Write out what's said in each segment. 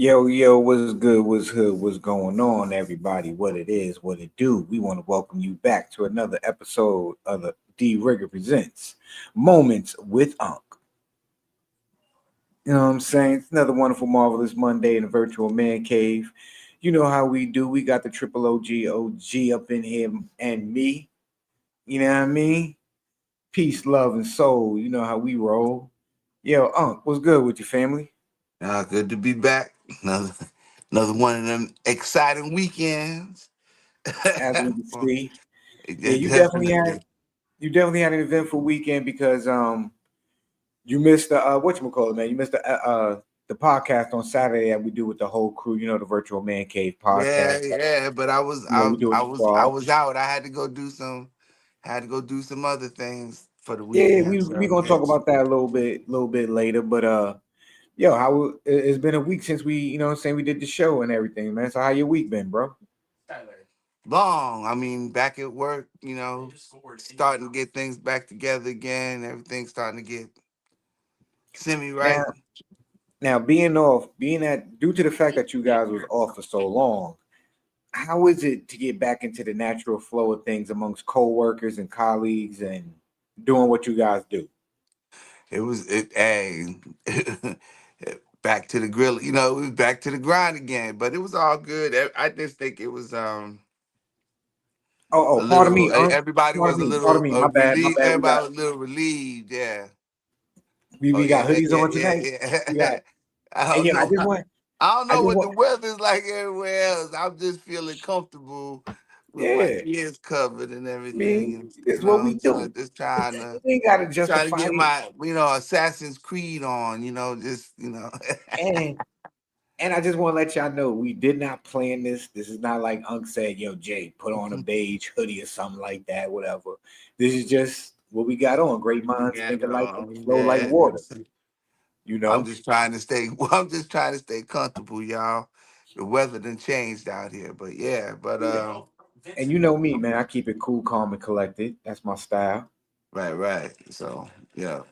Yo, what's good? What's hood? What's going on, everybody? What it is, what it do? We want to welcome you back to another episode of the D Rigger Presents Moments with Unc. You know what I'm saying? It's another wonderful, marvelous Monday in the virtual man cave. You know how we do. We got the triple OG up in here and me. You know what I mean? Peace, love, and soul. You know how we roll. Yo, Unc, what's good with your family? Good to be back. Another one of them exciting weekends. As we can see. Yeah, Yeah, definitely. you definitely had an eventful weekend because you missed the whatchamacallit, man. You missed the podcast on Saturday that we do with the whole crew, the virtual man cave Yeah, podcast. yeah. But I was We I, do it I with was I Frog. was out. I had to go do some other things for the Yeah, weekend. we So gonna talk it's about that a little bit later. But yo, it's been a week since we, what I'm saying, we did the show and everything, man. So how your week been, bro? long. I mean, back at work, starting to get things back together again. Everything's starting to get semi Now right. now being that due to the fact that you guys was off for so long, how is it to get back into the natural flow of things amongst co-workers and colleagues and doing what you guys do? It was it. Hey, back to the grill. It was back to the grind again. But it was all good. I just think it was a Pardon little. me, Unc. Everybody was a Pardon little me. My bad, my relieved. bad. Everybody was a little relieved. Yeah. Oh We got yeah, hoodies yeah, on yeah, tonight. We yeah. got. I And don't yeah, know. I don't I know just what the want, weather's like everywhere else. I'm just feeling comfortable with my yeah. ears covered and I mean, everything. And, it's what we so do. just trying to We ain't got to trying to justify get it. my Assassin's Creed on. And and I just want to let y'all know we did not plan this. This is not like Unc said, "Yo, Jay, put on a beige hoodie or something like that, whatever." This is just what we got on. Great minds Yeah, think alike and no, flow like yeah. water. You I'm know. just trying to stay. I'm just trying to stay comfortable, y'all. The weather done changed out here, but yeah, but Yeah. And you know me, man. I keep it cool, calm, and collected. That's my style. right, right. So yeah,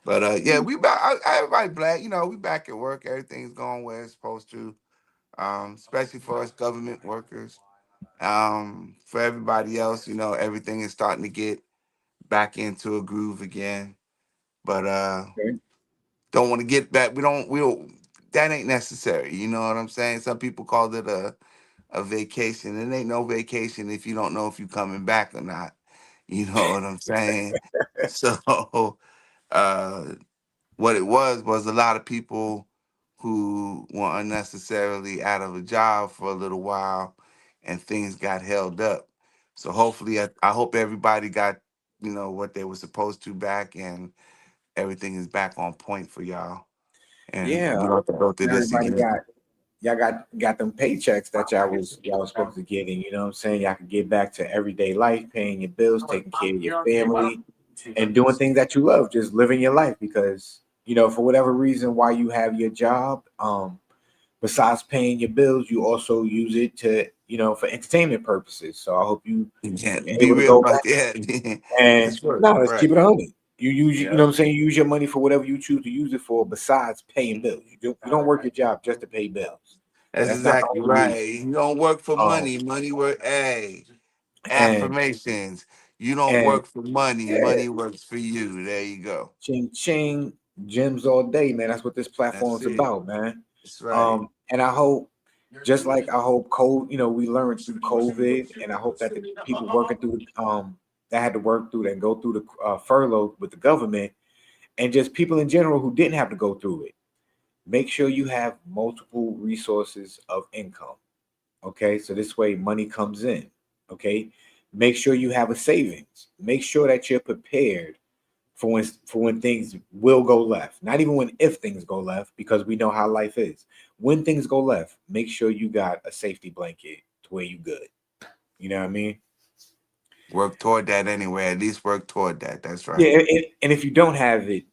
but yeah, we back. Everybody black, we back at work. Everything's going where it's supposed to. Especially for us government workers. For everybody else, everything is starting to get back into a groove again. But Okay. don't want to get back. We don't. That ain't necessary. You know what I'm saying? Some people call it a vacation. It ain't no vacation if you don't know if you coming back or not. You know what I'm saying? So uh what it was a lot of people who were unnecessarily out of a job for a little while and things got held up. So hopefully I hope everybody got, what they were supposed to back and everything is back on point for y'all. And Yeah. we don't have to go through this Everybody again. y'all got them paychecks that y'all was supposed to get in. You know what I'm saying? Y'all can get back to everyday life, paying your bills, taking care of your family, and doing things that you love, just living your life because for whatever reason why you have your job, besides paying your bills, you also use it to, for entertainment purposes. So I hope Yeah, you're be able to real go about back that. and That's right. no, let's Right. keep it 100. You Yeah. know what I'm saying? You use your money for whatever you choose to use it for besides paying bills. You don't work your job just to pay bills. That's That's not the exactly only reason. right. You don't work for Um, money. Money work. Hey, and affirmations. You don't and work for money. yeah, Money works for you. There you go. ching ching, gems all day, man. That's what this That's platform's it. about, man. That's right. And I hope, just like I hope we learned through COVID, and I hope that the people working through that had to work through that and go through the furlough with the government, and just people in general who didn't have to go through it. Make sure you have multiple resources of income. Okay, so this way money comes in. Okay, make sure you have a savings. Make sure that you're prepared for when things will go left. Not even when if things go left, because we know how life is. When things go left, make sure you got a safety blanket to where you good. You know what I mean? Work toward that anyway. At least work toward that. That's Yeah, right. and if you don't have it,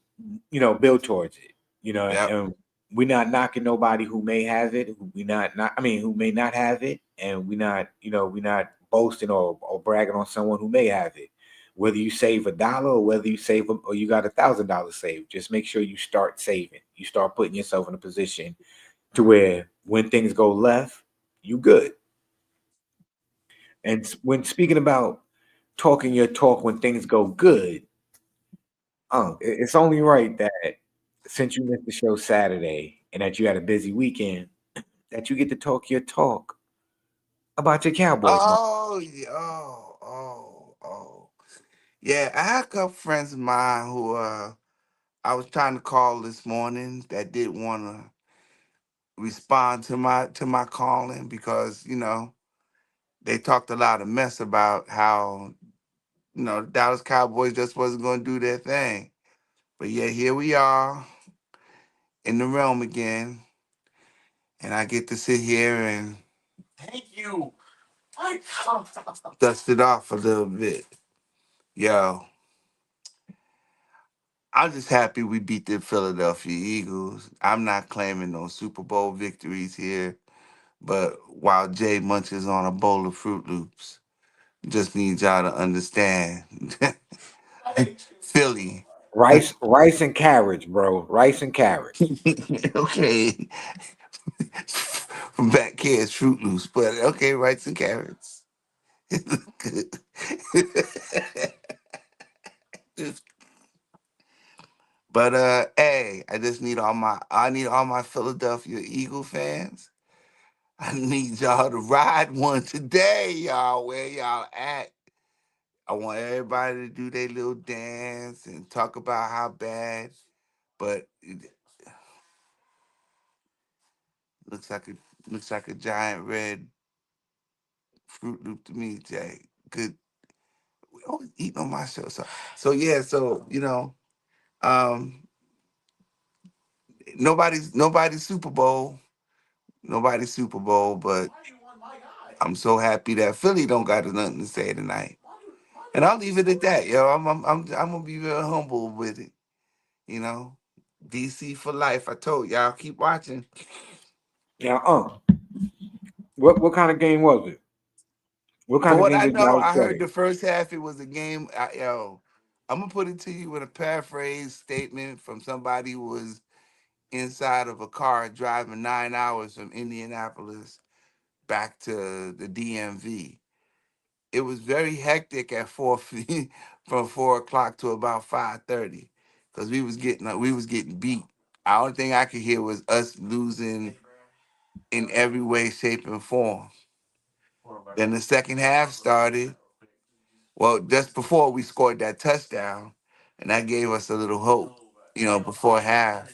build towards it. Yep. And we're not knocking nobody who may have it, who we not I mean who may not have it, and we're not boasting or bragging on someone who may have it. Whether you save $1 or whether you save or you got $1,000 saved, just make sure you start saving. You start putting yourself in a position to where when things go left, you good. And when speaking about talking your talk when things go good, it's only right that since you missed the show Saturday and that you had a busy weekend, that you get to talk your talk about your Cowboys, man. Oh, yeah, oh. Yeah, I had a couple friends of mine who I was trying to call this morning that didn't want to respond to my calling because, they talked a lot of mess about how, the Dallas Cowboys just wasn't going to do their thing. But yeah, here we are in the realm again, and I get to sit here and dust it off a little bit. Yo, I'm just happy we beat the Philadelphia Eagles. I'm not claiming no Super Bowl victories here, but while Jay munches on a bowl of Fruit Loops, just need y'all to understand. Philly. Rice and carrots, bro. Rice and carrots. Okay. From back here, it's Fruit Loops, but okay, rice and carrots. Good. But hey, I need all my Philadelphia Eagle fans. I need y'all to ride one today, y'all. Where y'all at? I want everybody to do their little dance and talk about how bad, but it looks like a giant red Fruit Loop to me, Jay. Good. We always eating on my show, so yeah, um, nobody's Super Bowl, but I'm so happy that Philly don't got nothing to say tonight. And I'll leave it at that, yo. I'm gonna be real humble with it, you know. DC for life. I told y'all, keep watching. Now, what kind of game was it? What For kind of what game I did know, y'all I heard play? the first half it was a game. I'm gonna put it to you with a paraphrase statement from somebody who was inside of a car driving 9 hours from Indianapolis back to the DMV. It was very hectic at from 4 o'clock to about 5:30 because we was getting beat. The only thing I could hear was us losing in every way, shape, and form. Then the second half started. Well, just before we scored that touchdown, and that gave us a little hope, before half.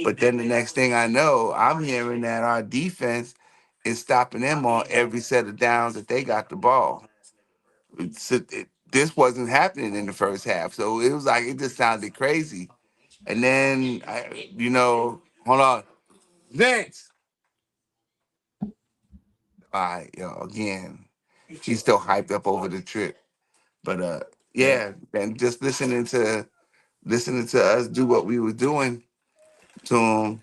But then the next thing I know, I'm hearing that our defense is stopping them on every set of downs that they got the ball. This wasn't happening in the first half, so it was like it just sounded crazy. And then, hold on, Vince. All right, yo, again, he's still hyped up over the trip, but Yeah. yeah, and just listening to us do what we were doing to him.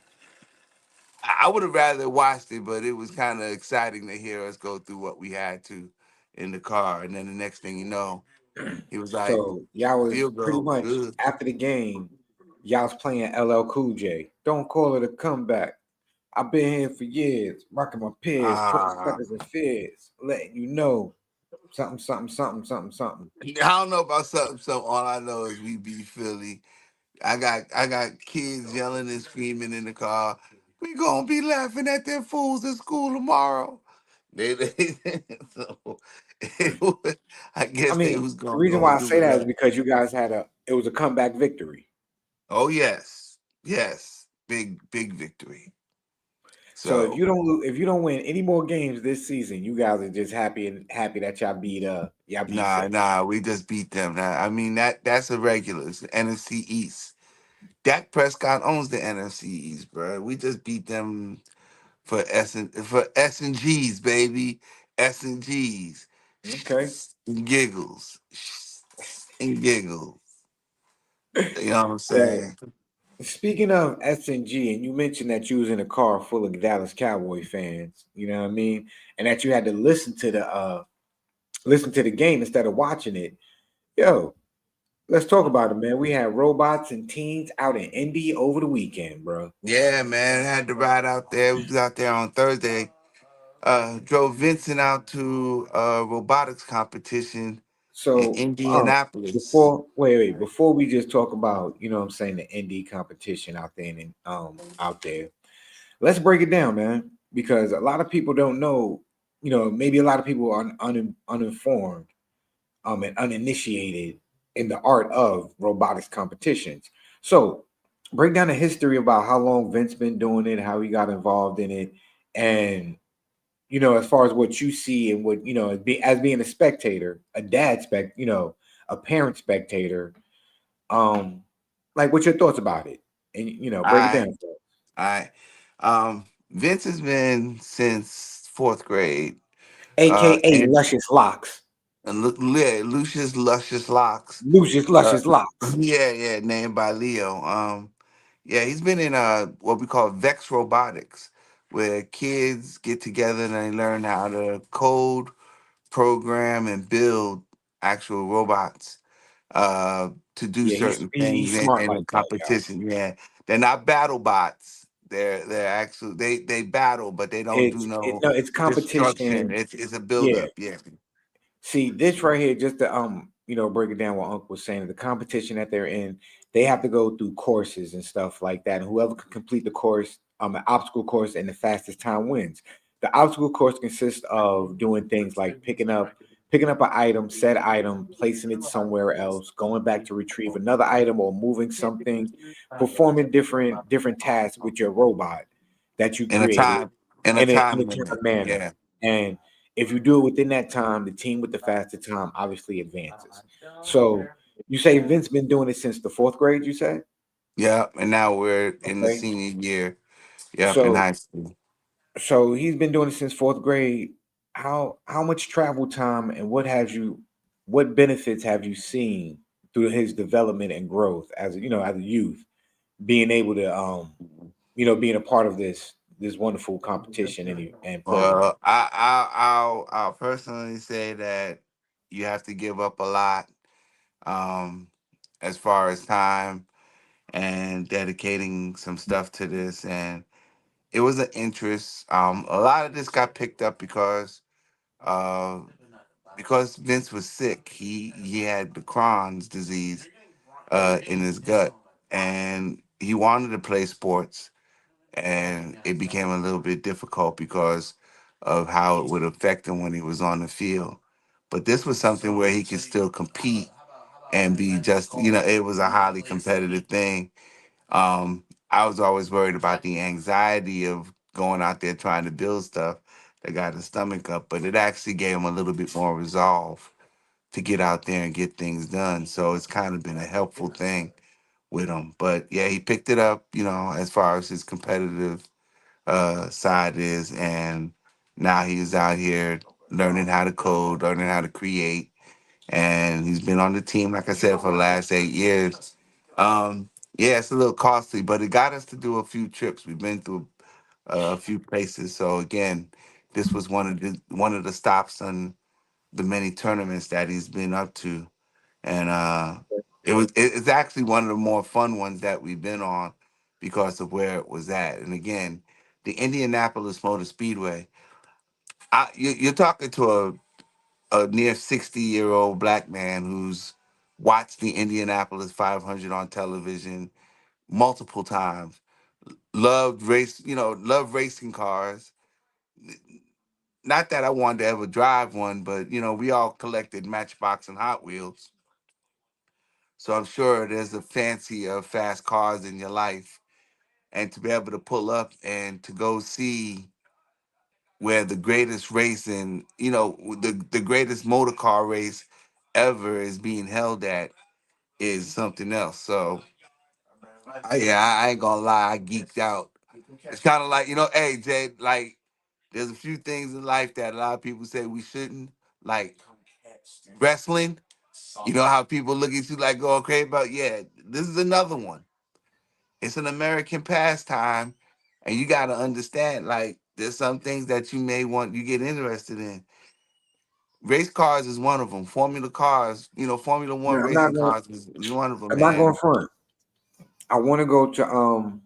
I would have rather watched it, but it was kind of exciting to hear us go through what we had to in the car. And then the next thing you know, he was like, So y'all was field pretty goal, much good. after the game, y'all was playing LL Cool J. Don't call it a comeback. I've been here for years, rocking my peers, putting Ah, suckers in fears, letting you know something, something, something, something, something. I don't know about something. So all I know is we beat Philly. I got kids yelling and screaming in the car. We gonna be laughing at them fools in school tomorrow. They so I I guess they mean, was the gonna reason go why I do say that is that. because you guys it was a comeback victory. Oh yes, big victory. So So if you don't win any more games this season, you guys are just happy that y'all beat Philly. nah, we just beat them. Nah, I mean that's a regular. It's the NFC East. Dak Prescott owns the NFC East, bro. We just beat them for S and G's, baby. S and G's. Okay. And giggles. And giggles. You know what I'm Well, saying? speaking of SNG, and you mentioned that you was in a car full of Dallas Cowboy fans, you know what I mean, and that you had to listen to the game instead of watching it. Yo, Let's talk about it, man. We had robots and teens out in Indy over the weekend, bro. Yeah, man, had to ride out there. We was out there on Thursday. Drove Vincent out to a robotics competition in So, Indianapolis. before we just talk about, what I'm saying, the Indy competition out there and out there, let's break it down, man, because a lot of people don't know, maybe a lot of people are uninformed, and uninitiated in the art of robotics competitions. So, break down the history about how long Vince been doing it, how he got involved in it, and as far as what you see and what as being a spectator, a a parent spectator, um, like what's your thoughts about it, and break it I, down for us. I, Vince has been since fourth grade. AKA And Luscious Locks, Yeah, Lucius Luscious Locks. Lucius Uh, Luscious Locks. yeah, named by Leo. Yeah, he's been in what we call Vex Robotics, where kids get together and they learn how to code, program, and build actual robots to do Yeah, certain he's things smart in like a that, yo. competition. Yeah, they're not battle bots. They're actually they battle, but they don't do no It's destruction. competition. It's a build Yeah. up. Yeah, See, this right here, just to break it down what Uncle was saying, the competition that they're in, they have to go through courses and stuff like that. And whoever can complete the course, an obstacle course and the fastest time wins. The obstacle course consists of doing things like picking up an item, said item, placing it somewhere else, going back to retrieve another item or moving something, performing different tasks with your robot that you in a created time in a in time a kind limit. of manner. Yeah. And if you do it within that time, the team with the fastest time obviously advances. So you say Vince been doing it since the fourth grade, you say? Yeah, and now we're in the Okay. senior year. Yep, in So high school. he's been doing it since fourth grade. How much travel time and what benefits have you seen through his development and growth as as a youth, being able to being a part of this wonderful competition and program? Well, I'll personally say that you have to give up a lot, um, as far as time and dedicating some stuff to this. And it was an interest. A lot of this got picked up uh, because Vince was sick. He had the Crohn's disease in his gut, and he wanted to play sports, and it became a little bit difficult because of how it would affect him when he was on the field. But this was something where he could still compete and be just, it was a highly competitive thing. I was always worried about the anxiety of going out there trying to build stuff that got his stomach up, but it actually gave him a little bit more resolve to get out there and get things done. So it's kind of been a helpful thing with him. But yeah, he picked it up, as far as his competitive side is, and now he's out here learning how to code, learning how to create, and he's been on the team, like I said, for the last 8 years. Yeah, it's a little costly, but it got us to do a few trips. We've been through a few places. So again, this was one of the stops on the many tournaments that he's been up to, and it's actually one of the more fun ones that we've been on because of where it was at. And again, the Indianapolis Motor Speedway. You're talking to a near 60-year-old black man who's watched the Indianapolis 500 on television multiple times. Loved racing cars. Not that I wanted to ever drive one, but we all collected Matchbox and Hot Wheels. So I'm sure there's a fancy of fast cars in your life, and to be able to pull up and to go see where the greatest race and the greatest motor car race ever is being held at is something else. So yeah, I ain't gonna lie, I geeked out. It's kind of like, hey Jay, like there's a few things in life that a lot of people say we shouldn't, like wrestling. You know how people look at you like going crazy about, yeah, this is another one. It's an American pastime, and you got to understand, like, there's some things that you get interested in. Race cars is one of them. Formula cars, Formula One Yeah, racing cars is one of them, I'm not going man. front. I want to go to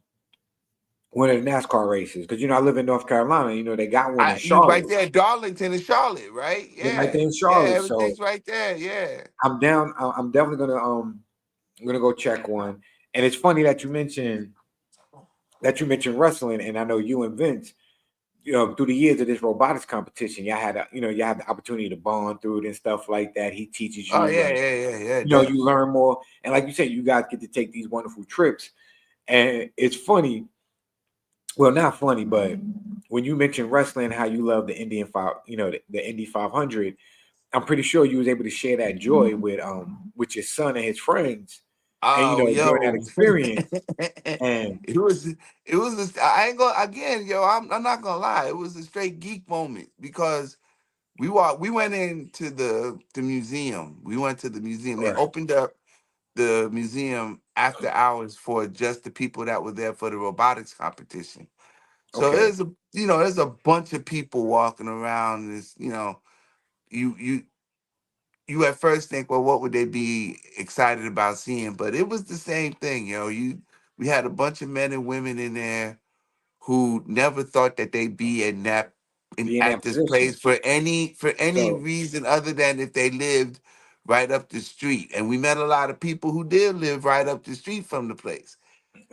one of the NASCAR races because I live in North Carolina. They got one in You right Charlotte. there, Darlington and Charlotte, right? They're right Yeah, there in yeah, Charlotte. So everything's right there. Yeah. I'm down. I'm definitely gonna go check one. And it's funny that you mentioned wrestling, and I know you and Vince, through the years of this robotics competition, you had the opportunity to bond through it and stuff like that. He teaches Oh you yeah, like, yeah, yeah, yeah. you learn more. And like you said, you guys get to take these wonderful trips. And it's funny, well, not funny, but when you mentioned wrestling, how you love the Indian five, the Indy 500, I'm pretty sure you was able to share that joy with your son and his friends, and Oh, during that yo. experience. And it was I ain't gonna again, yo, I'm not gonna lie. It was a straight geek moment because we went into the museum. We went to the museum. They right, opened up the museum after hours for just the people that were there for the robotics competition. So okay, there's a bunch of people walking around. You you you at first think, well, what would they be excited about seeing? But it was the same thing, we had a bunch of men and women in there who never thought that they'd be be in at that this position. place for any So, reason other than if they lived right up the street. And we met a lot of people who did live right up the street from the place.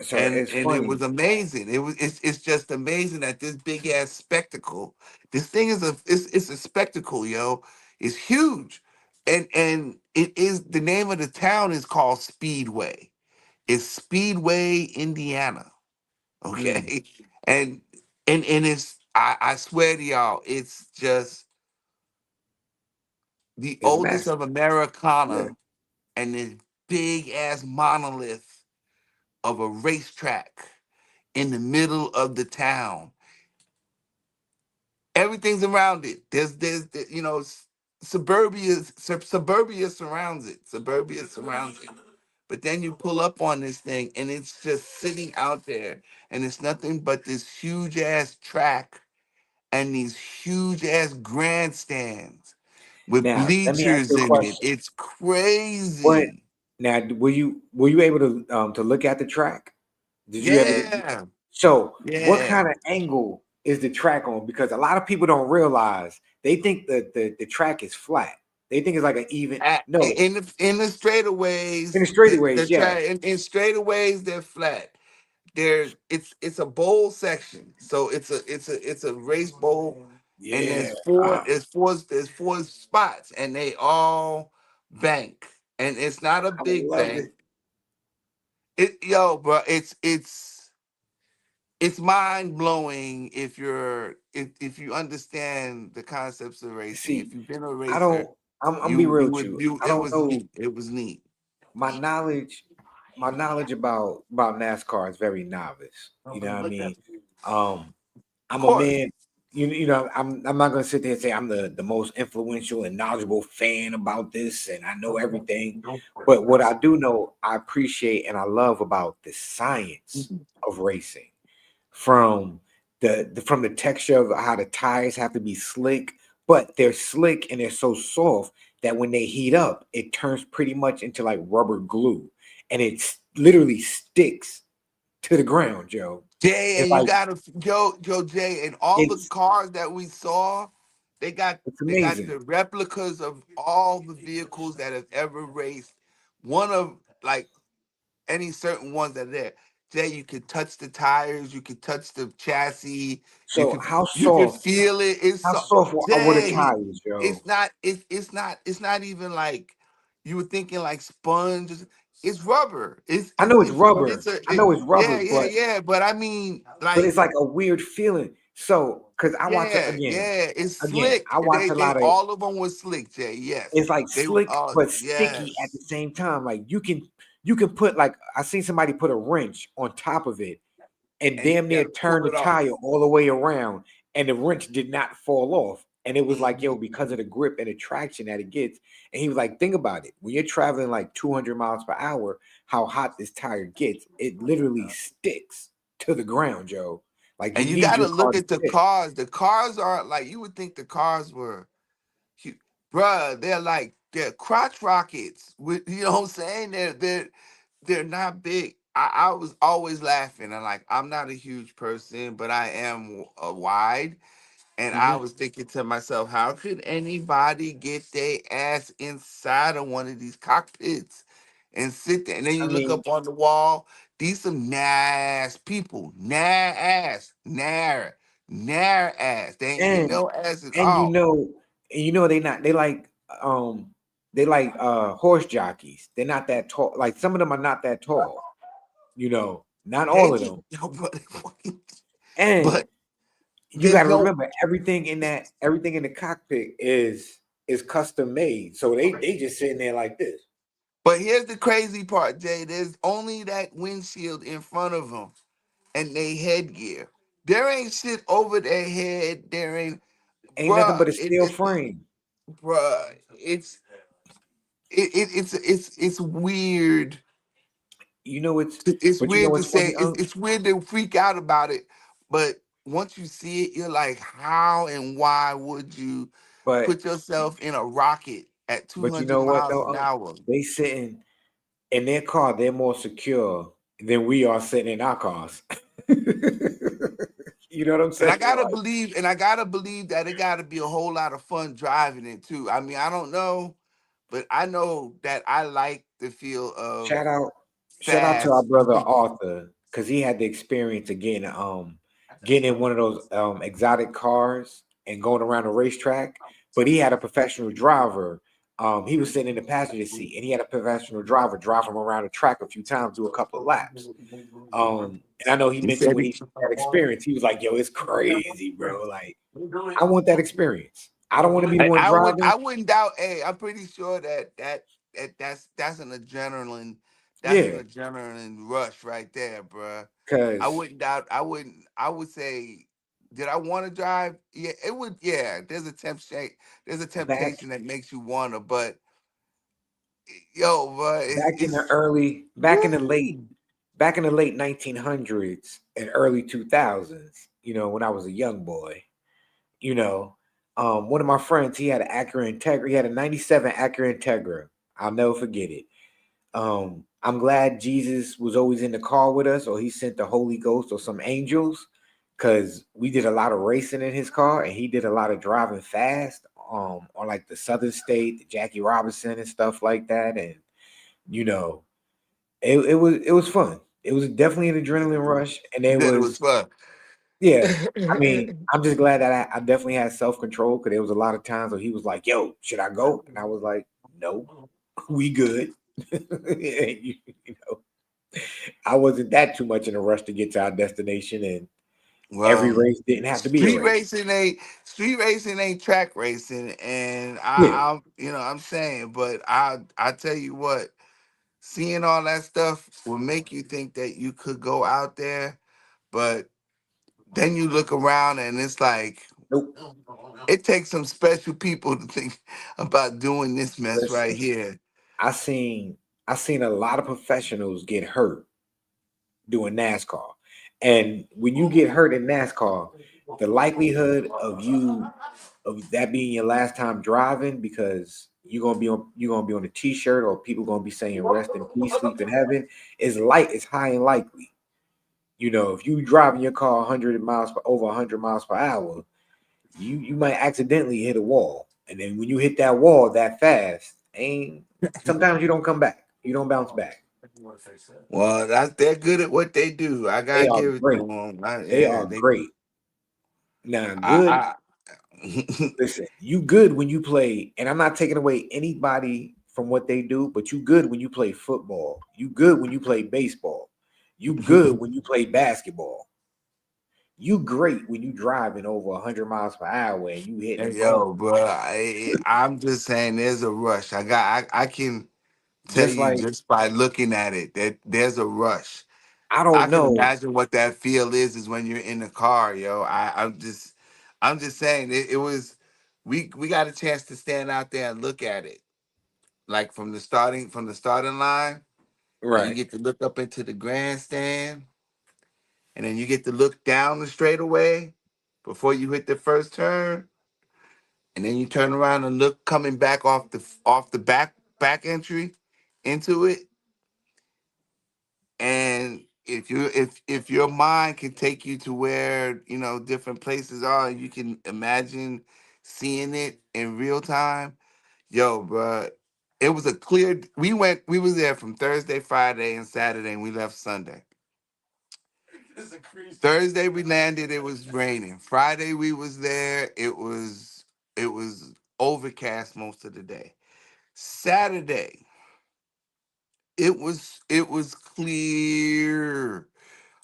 so And it's and it was funny. amazing. It's just amazing that this big ass spectacle. This thing it's a spectacle, yo. It's huge. And it is the name of the town is called Speedway. It's Speedway, Indiana. Mm, Okay. And and I swear to y'all, it's just the it's oldest massive. of Yeah. Americana and this big ass monolith of a racetrack in the middle of the town. Everything's around it. Suburbia surrounds it. Suburbia surrounds it. But then you pull up on this thing and it's just sitting out there and it's nothing but this huge ass track and these huge ass grandstands with Now, let me ask bleachers you a in it. question. It's What crazy. now? Were you able to look at the track? Did you ever? Yeah. So, what Yeah. kind of angle is the track on? Because a lot of people don't realize they think that the track is flat. They think it's like an even. No, In the in the straightaways, straightaways, yeah. in straightaways they're flat. It's a bowl section, so it's a race bowl, and Yeah. Ah, there's four spots, and they all bank, and it's not a I big love it. bank. Bro, it's mind blowing if you understand the concepts of racing. See, If you've been a I don't. racer, I'm be real you with would you. you I it don't was know neat. It was neat. my knowledge. My knowledge about NASCAR is very novice. You know what I mean? Um, Of I'm a course. man. I'm not gonna sit there and say I'm the most influential and knowledgeable fan about this and I know everything. But what I do know, I appreciate and I love about the science of racing, from from the texture of how the tires have to be slick, but they're slick and they're so soft that when they heat up, it turns pretty much into like rubber glue, and literally sticks to the ground, Joe. Jay, It's and you like gotta Joe Jay, and all the it's cars that we saw, they got it's they got amazing. the replicas of all the vehicles that have ever raced. One of like any certain ones that are there. Jay, you could touch the tires, you could touch the chassis, you So could how you could soft feel it. It's how so soft were the Jay, tires, Joe? it's not even like you were thinking like sponge. It's rubber. I know it's rubber. I know it's rubber, Yeah, yeah, but yeah. But I mean, it's like a weird feeling. So because I watch it yeah, yeah, it's again, slick. I watch a They lot of all of them were slick, Jay. Yes, it's like they slick oh but sticky at the yes, same time. Like you can put like I seen somebody put a wrench on top of it and and you damn near gotta turn pull the it off. tire all the way around, and the wrench did not fall off. And it was like, yo, because of the grip and the traction that it gets. And he was like, think about it. When you're traveling like 200 miles per hour, how hot this tire gets, it literally sticks to the ground, Joe. Like you And you need got your to car look to at the stick. cars. The cars are like you would think the cars were huge. bruh, they're crotch rockets. You know what I'm saying? They're not big. I was always laughing. And like, I'm not a huge person, but I am wide. And I Hmm. was thinking to myself, how could anybody get their ass inside of one of these cockpits and sit there? And then you I look mean, up on the wall, these some ass people. Nair ass. They ain't get and no ass at and all. they not um they like horse jockeys. They're not that tall. Like some of them are not that tall. Not They all of just them. yo, And but you got there's to no. remember everything in the cockpit is custom made. So they just sitting there like this. But here's the crazy part, Jay. There's only that windshield in front of them and they headgear. There ain't shit over their head. There ain't, Ain't nothing bruh. but a steel frame. Bruh. It's weird. You know it's It's but you know weird to what's say. funny, Unc? It's weird to freak out about it. But once you see it, you're like, how and why would you But put yourself in a rocket at but you 200 know what miles though, an Unc? hour? They sitting in their car, they're more secure than we are sitting in our cars. You know what I'm And I saying? gotta Like, believe, and I gotta believe that it gotta be a whole lot of fun driving it too. I mean, I don't know, but I know that I like the feel of shout out, shout out to our fast. brother Arthur, because he had the experience of getting in one of those exotic cars and going around the racetrack. But he had a professional driver. He was sitting in the passenger seat, and he had a professional driver drive him around the track a few times, do a couple of laps. And I know he He mentioned said, when he had that experience, he was like, "Yo, it's crazy, bro. Like, I want that experience. I don't want to be the one I driving." wouldn't doubt. Hey, I'm pretty sure that's an adrenaline, that's an Yeah, adrenaline rush right there, bruh. I because wouldn't doubt. I wouldn't. I would say, did I want to drive? Yeah, it would. Yeah, there's a back temptation that makes you wanna, but yo, bruh, back in the it's early woo. back in the late 1900s and early 2000s, when I was a young boy, you know, one of my friends, he had an Acura Integra. He had a 97 Acura Integra. I'll never forget it. I'm glad Jesus was always in the car with us, or he sent the Holy Ghost or some angels, because we did a lot of racing in his car, and he did a lot of driving fast, on like the Southern State, the Jackie Robinson and stuff like that. And you know, it was fun. It was definitely an adrenaline rush, and You it said it was was fun. yeah. I mean, I'm just glad that I definitely had self control, because there was a lot of times where he was like, "Yo, should I go?" And I was like, "No, we good." you know, I wasn't that too much in a rush to get to our destination, and every Well, race didn't have to be a street race. racing ain't street racing ain't track racing, and Yeah, I'm saying, but I tell you what, seeing all that stuff will make you think that you could go out there, but then you look around and it's like nope. it takes some special people to think about doing this mess right Listen, here. I seen I seen a lot of professionals get hurt doing NASCAR. And when you get hurt in NASCAR, the likelihood of that being your last time driving, because you're gonna be on a t-shirt, or people gonna be saying rest in peace, sleep in heaven, is high and likely. If you driving your car 100 miles per over 100 miles per hour, you might accidentally hit a wall. And then when you hit that wall that fast, ain't sometimes you don't come back. You don't bounce back. Well, they're good at what they do. I They gotta are give it to great. them. They Yeah, are they. great. Now, good. I. Listen, you good when you play, and I'm not taking away anybody from what they do, but you good when you play football. You good when you play baseball. You good when you play basketball. You great when you driving over 100 miles per hour and you hitting Hey, them home. yo, bro, I'm just saying there's a rush. I can tell Just you like, just by looking at it that there's a rush. I I don't can know. imagine what that feel is when you're in the car, yo. I'm just saying it was we got a chance to stand out there and look at it. Like from the starting line, and you Right. get to look up into the grandstand, and then you get to look down the straightaway before you hit the first turn. and then you turn around and look coming back off the back entry into it. And if your mind can take you to where different places are, you can imagine seeing it in real time. Yo, bro, it was a clear. We was there from Thursday, Friday, and Saturday, and we left Sunday. Thursday we landed. It was raining. Friday we was there. It was overcast most of the day. Saturday it was clear.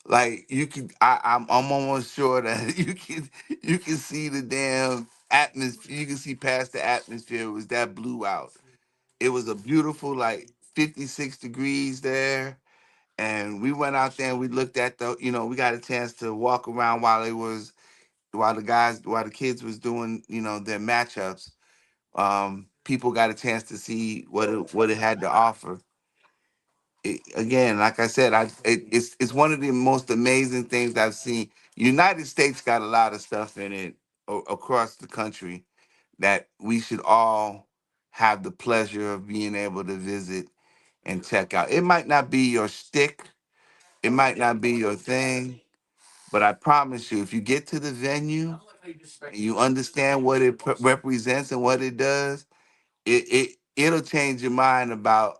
Like you can, I'm almost sure that you can see the damn atmosphere. You can see past the atmosphere. It was that blue out. It was a beautiful, like 56 degrees there. And we went out there and we looked at we got a chance to walk around while the kids was doing, their matchups. People got a chance to see what it had to offer. Again, like I said, it's one of the most amazing things I've seen. United States got a lot of stuff in it across the country that we should all have the pleasure of being able to visit and check out. It might not be your stick, it might not be your thing, but I promise you, if you get to the venue and you understand what it represents and what it does, it'll change your mind about.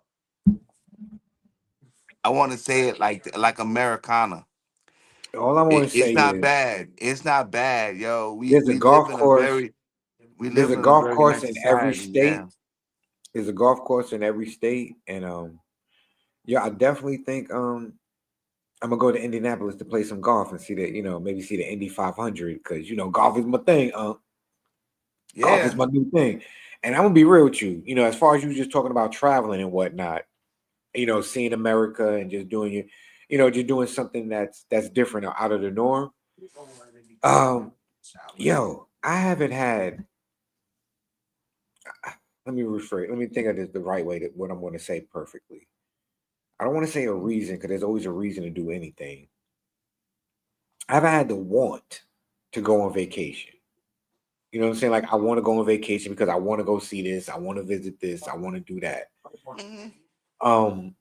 I want to say it like Americana. All I want to It's say not is bad. It's not bad, yo. We there's a we live golf in a course. very we There's live a in a golf very course nice in every society. Yeah. state. There's a golf course in every state, and yeah, I definitely think I'm gonna go to Indianapolis to play some golf and see the maybe see the Indy 500 because golf is my thing. Golf is Yeah. my new thing, and I'm gonna be real with you. As far as you just talking about traveling and whatnot, seeing America and just doing just doing something that's different or out of the norm. Um, yo, I haven't had. Let me rephrase. Let me think of this the right way. What I'm going to say perfectly. I don't want to say a reason because there's always a reason to do anything. I haven't had the want to go on vacation. You know what I'm saying? Like I want to go on vacation because I want to go see this. I want to visit this. I want to do that. Mhm. Um,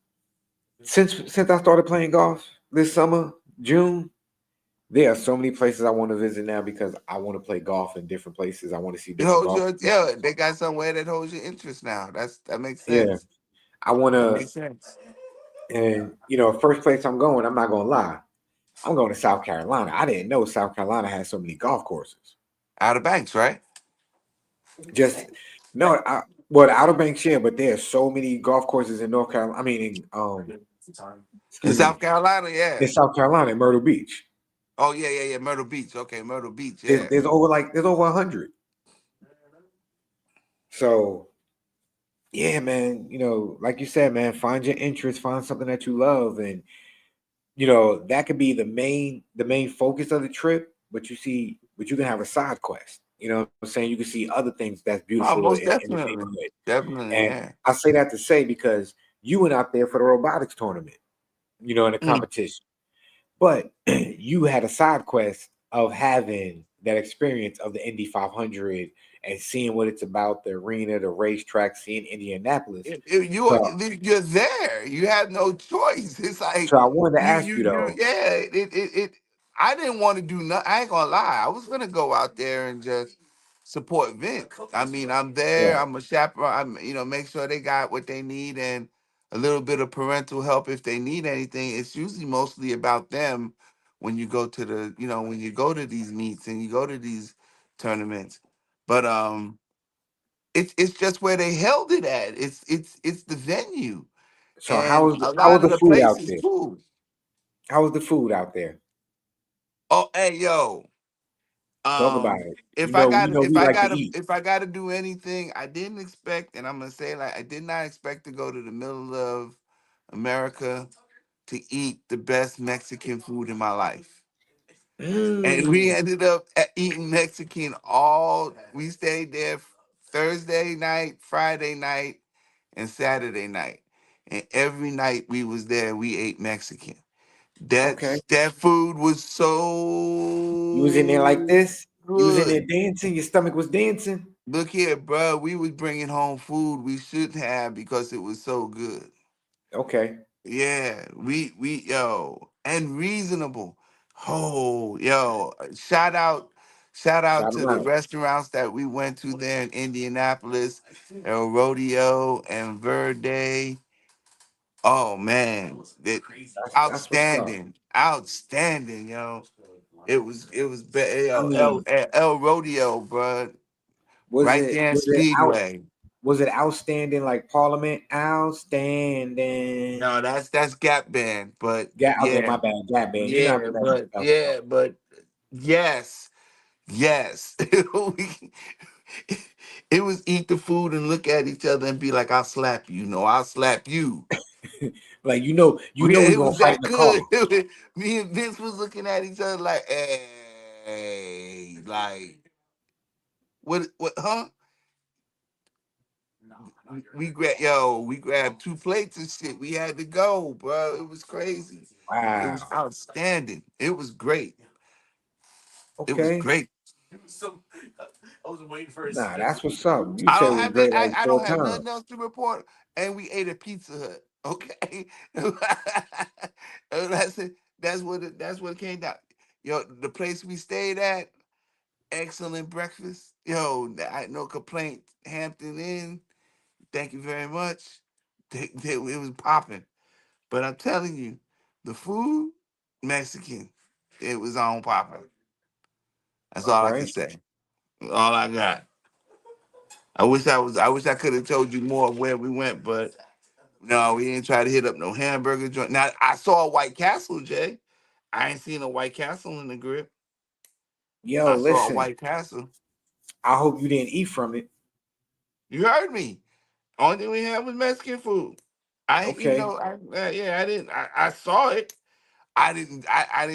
since I started playing golf this summer, June, there are so many places I want to visit now because I want to play golf in different places. I want to see It different holds golf. your yeah. They got somewhere that holds your interest now. That makes Yeah, sense. I want That to. makes sense. And first place I'm going, I'm not gonna lie, I'm going to South Carolina. I didn't know South Carolina had so many golf courses. Outer Banks, right? Just no, well, the Outer Banks, yeah, but there are so many golf courses in North Carolina. I mean, In excuse South me, Carolina, yeah. in South Carolina, in Myrtle Beach. Oh yeah, yeah, yeah. Myrtle Beach. Okay, Myrtle Beach. There's Yeah. there's over like there's over 100. So yeah, man, like you said, man, find your interest, find something that you love, and that could be the main focus of the trip. But you can have a side quest. You know what I'm saying? You can see other things that's Oh, beautiful most in the definitely, neighborhood. definitely, And yeah. I say that to say because you went out there for the robotics tournament, in the Mm. competition. But you had a side quest of having that experience of the Indy 500 and seeing what it's about, the arena, the racetrack, seeing Indianapolis. So, You're there. You have no choice. It's like so I wanted to you ask you you you though. yeah. It I didn't want to do nothing. I ain't gonna lie. I was gonna go out there and just support Vince. I mean, I'm there. Yeah. I'm a chaperone. I'm make sure they got what they need and a little bit of parental help if they need anything. It's usually mostly about them when you go to when you go to these meets and you go to these tournaments. But it's just where they held it at. It's the venue, So and a how was lot of the the food out places there? too. How was the food out there? Oh, hey yo, Talk about it. if I got If we like to eat. if I gotta do anything, I didn't expect, and I'm gonna say like I did not expect to go to the middle of America to eat the best Mexican food in my life. And we Mm, ended up eating Mexican all. We stayed there Thursday night, Friday night, and Saturday night. And every night we was there, we ate Mexican. okay. That food was You was in there like so this. You was in there good. dancing. Your stomach was dancing. Look here, bro. We was bringing home food we shouldn't have because it was so good. Okay. Yeah, we yo and reasonable. Oh, yo, shout out Shout to them the out. restaurants that we went to there in Indianapolis, El Rodeo and Verde. Oh man, That's what's up. outstanding, yo. I mean, El Rodeo, bro, was right it there in was it out Speedway. was it outstanding like Parliament? Outstanding. No, that's Gap Band, but Yeah, okay, yeah, my bad. Gap band. You know I be messing stuff up. but yes, yes. It was eat the food and look at each other and be like, "I'll slap you." No, I'll slap you. Like Yeah, we it gonna was fight that in the car. good. Me and Vince was looking at each other like, "Hey, like what? Huh?" We grabbed 2 plates and shit. We had to go, bro. It was crazy. It was Wow. outstanding. It was great. It was Okay. great. Nah, that's what's up. You said it was great like I don't 4 times. have nothing else to report. And we ate at Pizza Hut. Okay. that's it. That's what it came down. Yo, the place we stayed at, excellent breakfast. Yo, no complaint. Hampton Inn. Thank you very much. It was popping. But I'm telling you, the food, Mexican. It was on popping. That's All all I can right. say. All I got. I wish I could have told you more of where we went, but no, we didn't try to hit up no hamburger joint. Now I saw a White Castle, Jay. I ain't seen a White Castle in the grip. Yo, I saw a listen. White Castle. I hope you didn't eat from it. You heard me. Only thing we had was Mexican food. I ain't eat Okay. no. Yeah, I didn't. I saw it. I didn't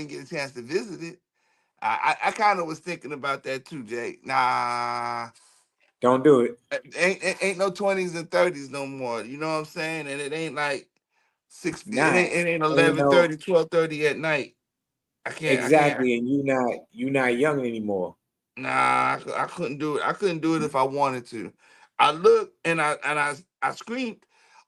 get a chance to visit it. I kind of was thinking about that too, Jay. Nah, Don't do it. ain't no 20s and 30s no more. You know what I'm saying? And it ain't like Nah, it ain't ain't no 11:30, 12:30 at night. I can't. exactly, and you not young anymore. Nah, I couldn't do it. I couldn't do it if I wanted to. I looked and I screamed,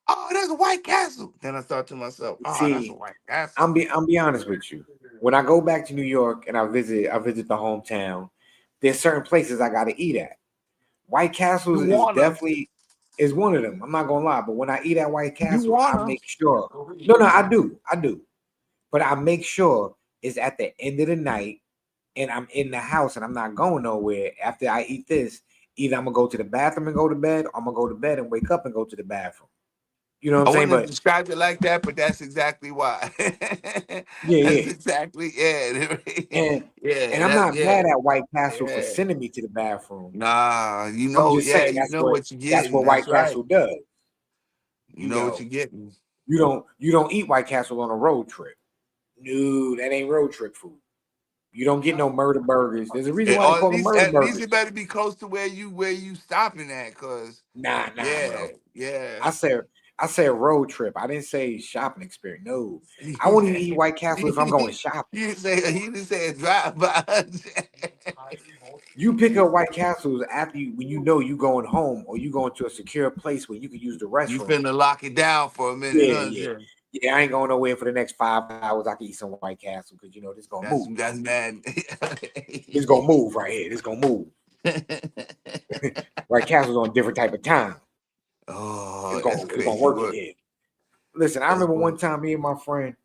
"Oh, there's a White Castle!" Then I thought to myself, "Oh, that's a See, White Castle." I'm be honest with you. When I go back to New York and I visit the hometown, there's certain places I gotta eat at. White You Castles is wanna, definitely is one of them. I'm not gonna lie, but when I eat at White you Castle, I wanna. make sure. No, no, I do, but I make sure it's at the end of the night, and I'm in the house, and I'm not going nowhere after I eat this. Either I'm gonna go to the bathroom and go to bed, or I'm gonna go to bed and wake up and go to the bathroom. You know what I I'm saying? wouldn't have But described it like that, but that's exactly why. yeah, That's yeah. exactly yeah, And yeah. I'm That's not mad at White Castle for yeah. sending me to the bathroom. Nah, I'm just saying you know what you're that's getting. what That's White right. Castle does. You You know what know, you're getting. you don't eat White Castle on a road trip. No, that ain't road trip food. You don't get no murder burgers. There's a reason why they Or call them murder at least burgers. it better be close to where you stopping at, cause Nah, yeah, bro. yeah. I said I said road trip. I didn't say shopping experience. No, I won't even eat White Castle if I'm going shopping. You didn't say a drive by. You pick up White Castles after when you know you going home or you going to a secure place where you can use the You restroom. finna lock it down for a minute, Yeah, huh, yeah. Jay? Yeah, I ain't going nowhere for the next 5 hours. I can eat some White Castle because you know this gonna move. That's mad. This gonna move right here. This gonna move. White Castle's on a different type of time. Oh, that's It's gonna crazy work in work. here. Listen, I That's remember one work. time me and my friend,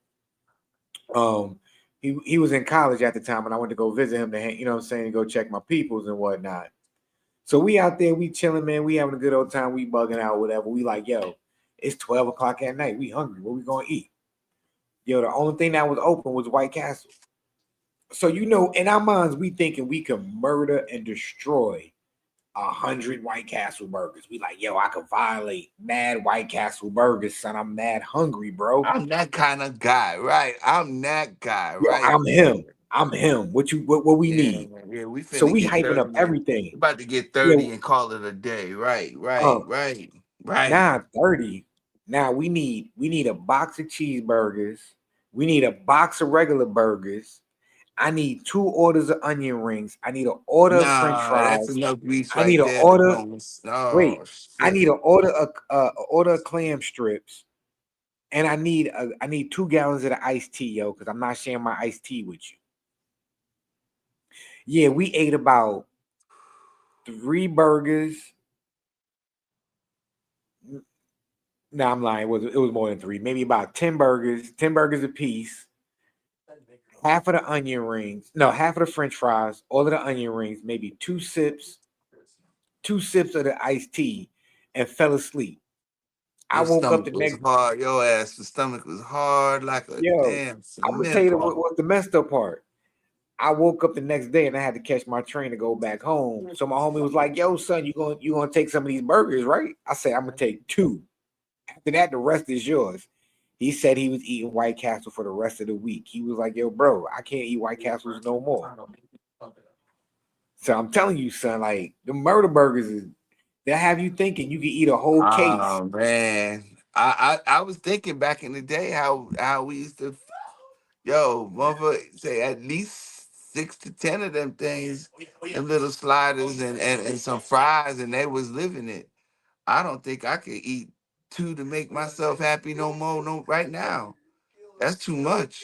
um, he was in college at the time, and I went to go visit him to you know what I'm saying, to go check my peoples and whatnot. So we out there, we chilling, man. We having a good old time. We bugging out, whatever. We like, yo, it's 12 o'clock at night. We hungry. What we gonna eat? Yo, the only thing that was open was White Castle. So you know, in our minds, we thinking we can murder and destroy 100 White Castle burgers. We like, yo, I could violate mad White Castle burgers, son. I'm mad hungry, bro. I'm that kind of guy, right? I'm that guy Yo, right I'm there. him. I'm him. What we Yeah, need? yeah, we So finna we get hyping up 30 and everything. we about to get Yeah, 30 and call it a day. Right, uh, right, right, right. now 30. Now we need a box of cheeseburgers. We need a box of regular burgers. I need 2 orders of onion rings. I need an order of French Nah, that's fries. enough grease I need right an there to order. go. Oh Wait, I shit. need an order of clam strips, and I need 2 gallons of the iced tea, yo, because I'm not sharing my iced tea with you. Yeah, we ate about 3 burgers. No, I'm lying. It was more than three. Maybe about 10 burgers. 10 burgers a piece. Half of the onion rings. No, half of the French fries. All of the onion rings. Maybe 2 sips. 2 sips of the iced tea, and fell asleep. I Your woke up stomach the was next. hard. Your ass, the stomach was hard like a Yo, damn I'm gonna tell cement you part. what's the messed up part. I woke up the next day and I had to catch my train to go back home. So my homie was like, "Yo, son, you gonna take some of these burgers, right?" I said, "I'm gonna take 2. After that, the rest is yours." He said he was eating White Castle for the rest of the week. He was like, "Yo, bro, I can't eat White Castles no more." So I'm telling you, son, like the murder burgers is they have you thinking you can eat a whole case. Oh man, I was thinking back in the day how we used to, yo, mother say at least 6 to 10 of them things, them little sliders and some fries, and they was living it. I don't think I could eat 2 to make myself happy no more. No, right now, that's too much.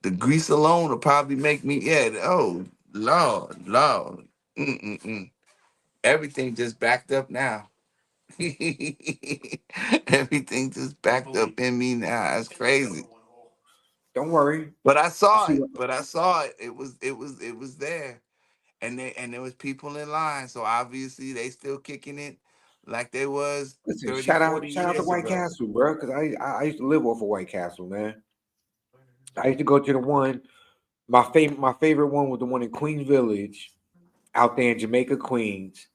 The grease alone will probably make me, yeah. Oh Lord, Lord, mm. Everything just backed up now. Everything just backed up in me now. That's crazy. Don't worry. But I You saw see it. what? But I saw it. It was there. And there was people in line. So obviously they still kicking it like they was Listen, 30, shout out, 40 shout out to years White ago. Castle, bro. Because I used to live off of White Castle, man. I used to go to the one. My favorite one was the one in Queens Village, out there in Jamaica, Queens.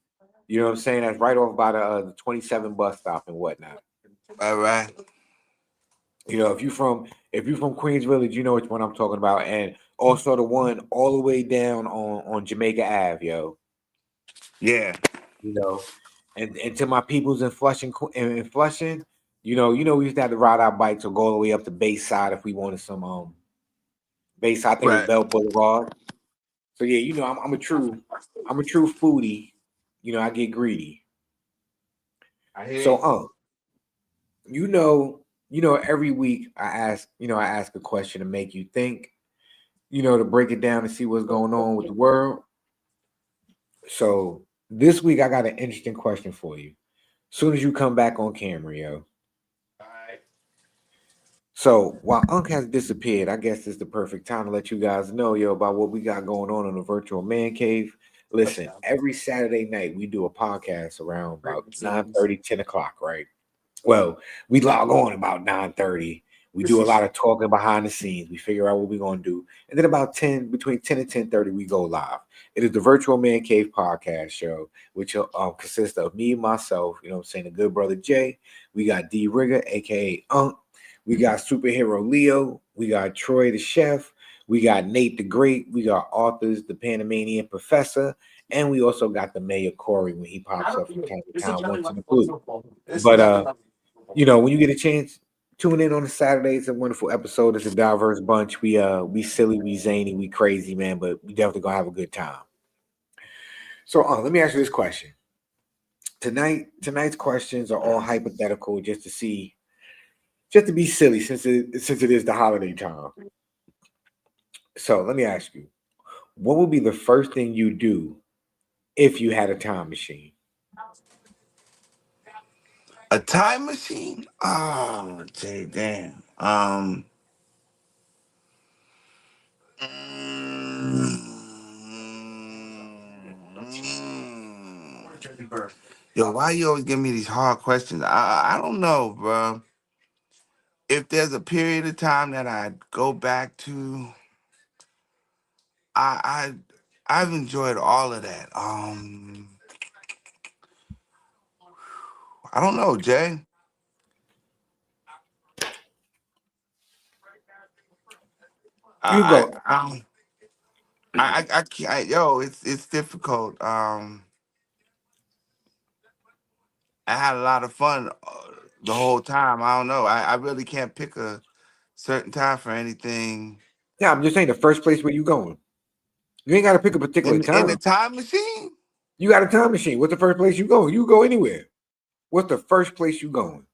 You know what I'm saying? That's right off by the 27 bus stop and whatnot. All right. If you from Queens Village, you know which one I'm talking about, and also the one all the way down on Jamaica Ave, yo. Yeah. You know, and to my peoples in Flushing, in Flushing, we used to have to ride our bikes or go all the way up to Bayside if we wanted some Bayside. I think it was Right. Bell Boulevard. So yeah, I'm a true foodie. I get greedy. I hear So you. every week I ask a question to make you think, to break it down and see what's going on with the world. So this week I got an interesting question for you. Soon as you come back on camera, yo. All right. So while Unc has disappeared, I guess it's the perfect time to let you guys know, yo, about what we got going on in the virtual man cave. Listen, every Saturday night we do a podcast around about 9:30, 10 o'clock, right? Well, we log on about 9:30. We do a lot of talking behind the scenes. We figure out what we're gonna do. And then about 10, between 10 and 10:30, we go live. It is the Virtual Man Cave podcast show, which consists of me, myself, what I'm saying, the good brother Jay. We got D Rigger, aka Unc. We got superhero Leo. We got Troy the chef. We got Nate the Great. We got authors, the Panamanian professor. And we also got the mayor Corey when he pops up from time to time once in a blue. But when you get a chance, tune in on the Saturday. It's a wonderful episode. It's a diverse bunch. We silly, we zany, we crazy, man, but we definitely gonna have a good time. So let me ask you this question. Tonight's questions are all hypothetical just to be silly since it is the holiday time. So let me ask you, what would be the first thing you do if you had a time machine? A time machine? Oh, Jay, damn. Yo, why you always give me these hard questions? I don't know, bro. If there's a period of time that I'd go back to, I I've enjoyed all of that. I don't know, Jay. You can I go. I I can't. Yo, it's difficult. I had a lot of fun the whole time. I don't know. I really can't pick a certain time for anything. Yeah, I'm just saying the first place where you going. You ain't got to pick a particular In the time. time machine. You got a time machine. What's the first place you going? You go anywhere. What's the first place you going?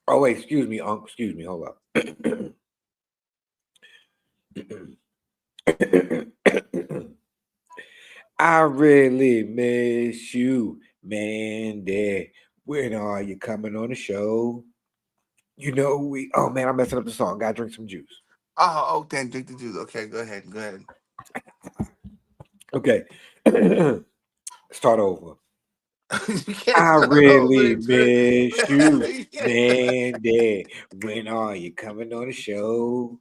Oh wait, excuse me, Unc. Excuse me. Hold up. I really miss you, Mandy. When are you coming on the show? You know we. Oh man, I'm messing up the song. Gotta drink some juice. Oh, then drink the juice. Okay, go ahead. Go ahead. Okay, start over. You can't I start over. really miss you, You can't start- Mandy. When are you coming on the show?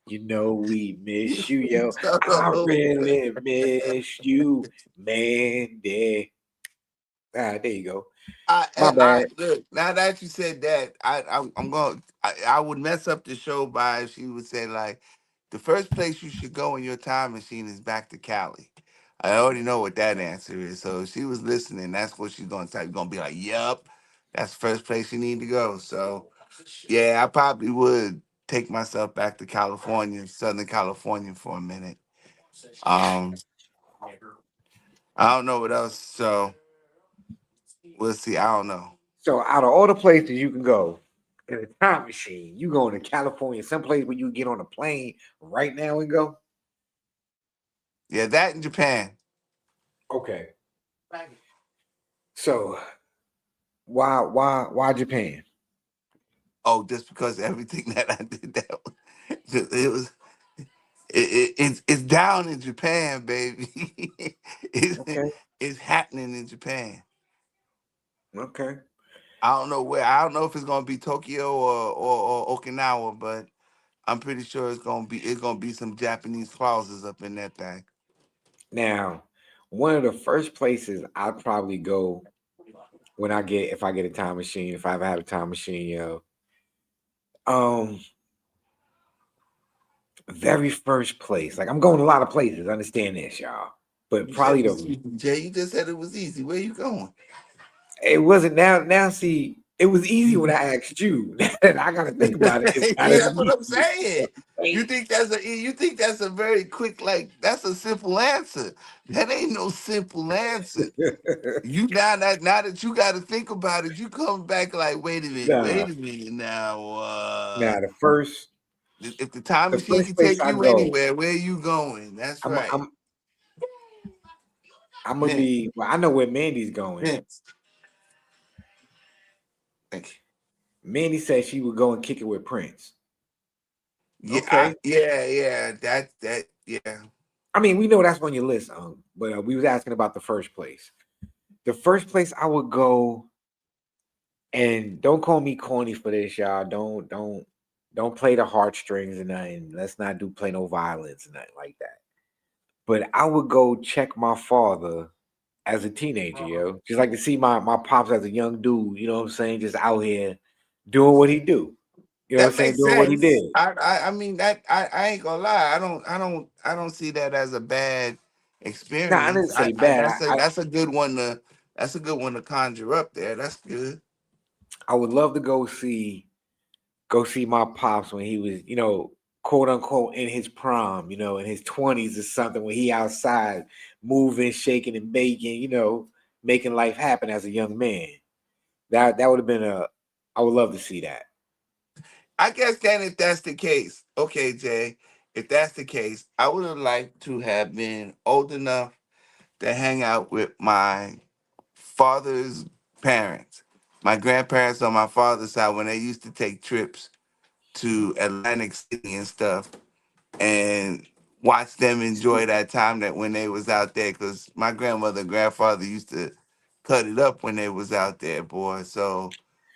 You know we you miss you, can't yo. start I over. really miss you, Mandy. Ah, there you go. My I bad. look now that you said that, I'm going. I would mess up the show by if she would say like, the first place you should go in your time machine is back to Cali. I already know what that answer is. So if she was listening, that's what she's gonna type. Gonna be like, "Yup, that's the first place you need to go." So yeah, I probably would take myself back to California, Southern California, for a minute. Um, I don't know what else. So we'll see. I don't know. So out of all the places you can go in a time machine, you going to California, someplace where you get on a plane right now and go? Yeah, that in Japan. Okay. So why Japan? Oh, just because everything that I did that it was it's down in Japan, baby. it's Okay. it's happening in Japan. Okay. I don't know where. I don't know if it's gonna be Tokyo or Okinawa, but I'm pretty sure it's gonna be some Japanese clauses up in that thing. Now, one of the first places I'd probably go when if I get a time machine, if I ever had a time machine, yo. Um, very first place. Like I'm going a lot of places, understand this, y'all. But You said probably it was the easy, Jay. You just said it was easy. Where you going? it wasn't now see, it was easy when I asked you. And I gotta think about it. It's Yeah, gotta that's what be I'm saying. You right. think that's a very quick, like, that's a simple answer. That ain't no simple answer. You now that you got to think about it, you come back like, Nah, wait a minute now. nah, If the time the machine first can place take I you go, anywhere, where you going? That's I'm right. I'm I'm gonna Man, be well, I know where Mandy's going. man. Thank Mandy said she would go and kick it with Prince. you. Okay. Yeah. Yeah. I mean, we know that's on your list, but we was asking about the first place. The first place I would go, and don't call me corny for this, y'all. Don't play the heartstrings and nothing. Let's not play no violence and nothing like that. But I would go check my father as a teenager, yo. Just like to see my pops as a young dude, you know what I'm saying? Just out here doing what he do. You know what I'm That saying? makes Doing what he sense. did. I mean that I ain't gonna lie. I don't see that as a bad Nah, I experience. didn't say I bad. that's a good one to conjure up there. That's good. I would love to go see my pops when he was, quote unquote in his prime, in his 20s or something, when he outside moving, shaking and baking, making life happen as a young man. That would have been I would love to see that. I guess then if that's the case, okay, Jay, if that's the case, I would have liked to have been old enough to hang out with my father's parents, my grandparents on my father's side when they used to take trips to Atlantic City and stuff, and watch them enjoy that time that when they was out there, because my grandmother and grandfather used to cut it up when they was out there, boy. So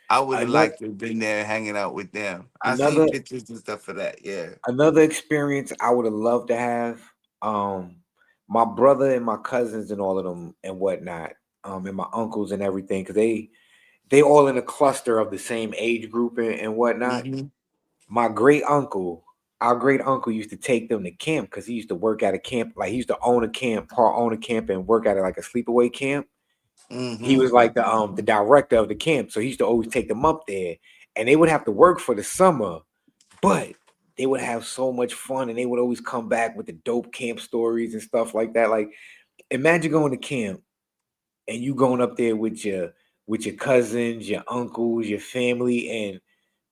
I would have Another liked to have been there hanging out with them. I seen another pictures and stuff of that. Yeah. another experience I would have loved to have. Um, my brother and my cousins and all of them and whatnot, and my uncles and everything, because they all in a cluster of the same age group and whatnot. Hmm. My great uncle, our great uncle used to take them to camp because he used to work at a camp, like he used to own a camp, part own a camp and work at it like a sleepaway camp. He Hmm. was like the director of the camp. So he used to always take them up there and they would have to work for the summer, but they would have so much fun, and they would always come back with the dope camp stories and stuff like that. Like, imagine going to camp and you going up there with your cousins, your uncles, your family,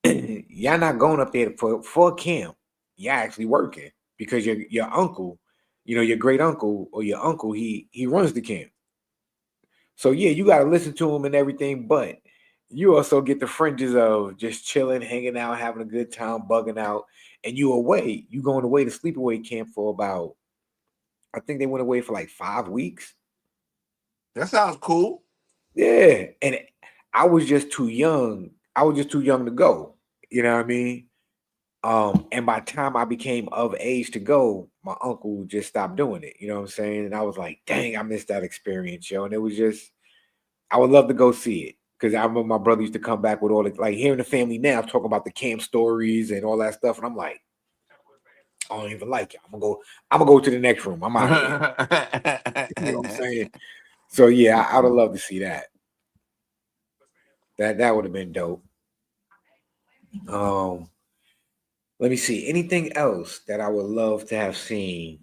and y'all not going up there for camp. Y'all actually working because your uncle, your great uncle or your uncle, he runs the camp. So yeah, you gotta listen to him and everything, but you also get the fringes of just chilling, hanging out, having a good time, bugging out, and you away. You going away to sleepaway camp for about, I think they went away for like 5 weeks. That sounds cool. Yeah, and I was just too young. I was just too young to go. You know what I mean? And by the time I became of age to go, my uncle just stopped doing it. You know what I'm saying? And I was like, dang, I missed that experience, yo. And it was just, I would love to go see it because I remember my brother used to come back with all the, like, hearing the family now talking about the camp stories and all that stuff, and I'm like, I don't even like it. I'm gonna go to the next room. I'm out of here. You know what I'm saying? So yeah, I would have loved to see that. That would have been dope. Um, Let me see. Anything else that I would love to have seen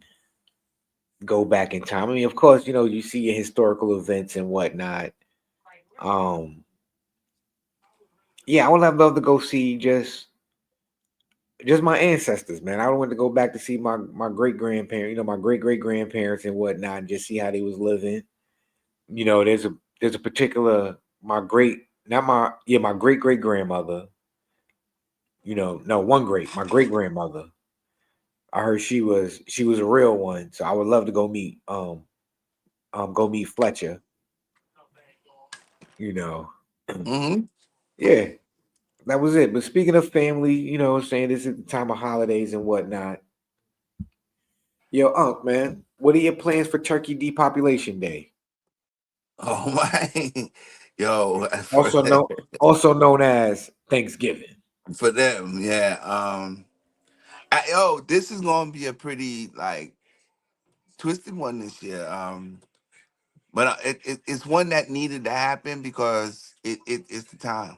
go back in time? I mean, of course, you see your historical events and whatnot. Um, yeah, I would have loved to go see just my ancestors, man. I would want to go back to see my great grandparents, my great grandparents and whatnot, and just see how they was living. There's a particular my great not my yeah my great grandmother. No, one my great grandmother. I heard she was a real one, so I would love to go meet Fletcher. You know, Hmm. yeah, that was it. But speaking of family, saying this is the time of holidays and whatnot. Yo, Unc, man, what are your plans for Turkey Depopulation Day? Oh my, yo, Also known also known as Thanksgiving. for them, yeah. Yo, this is gonna be a pretty like twisted one this year. But it's one that needed to happen because it's the time.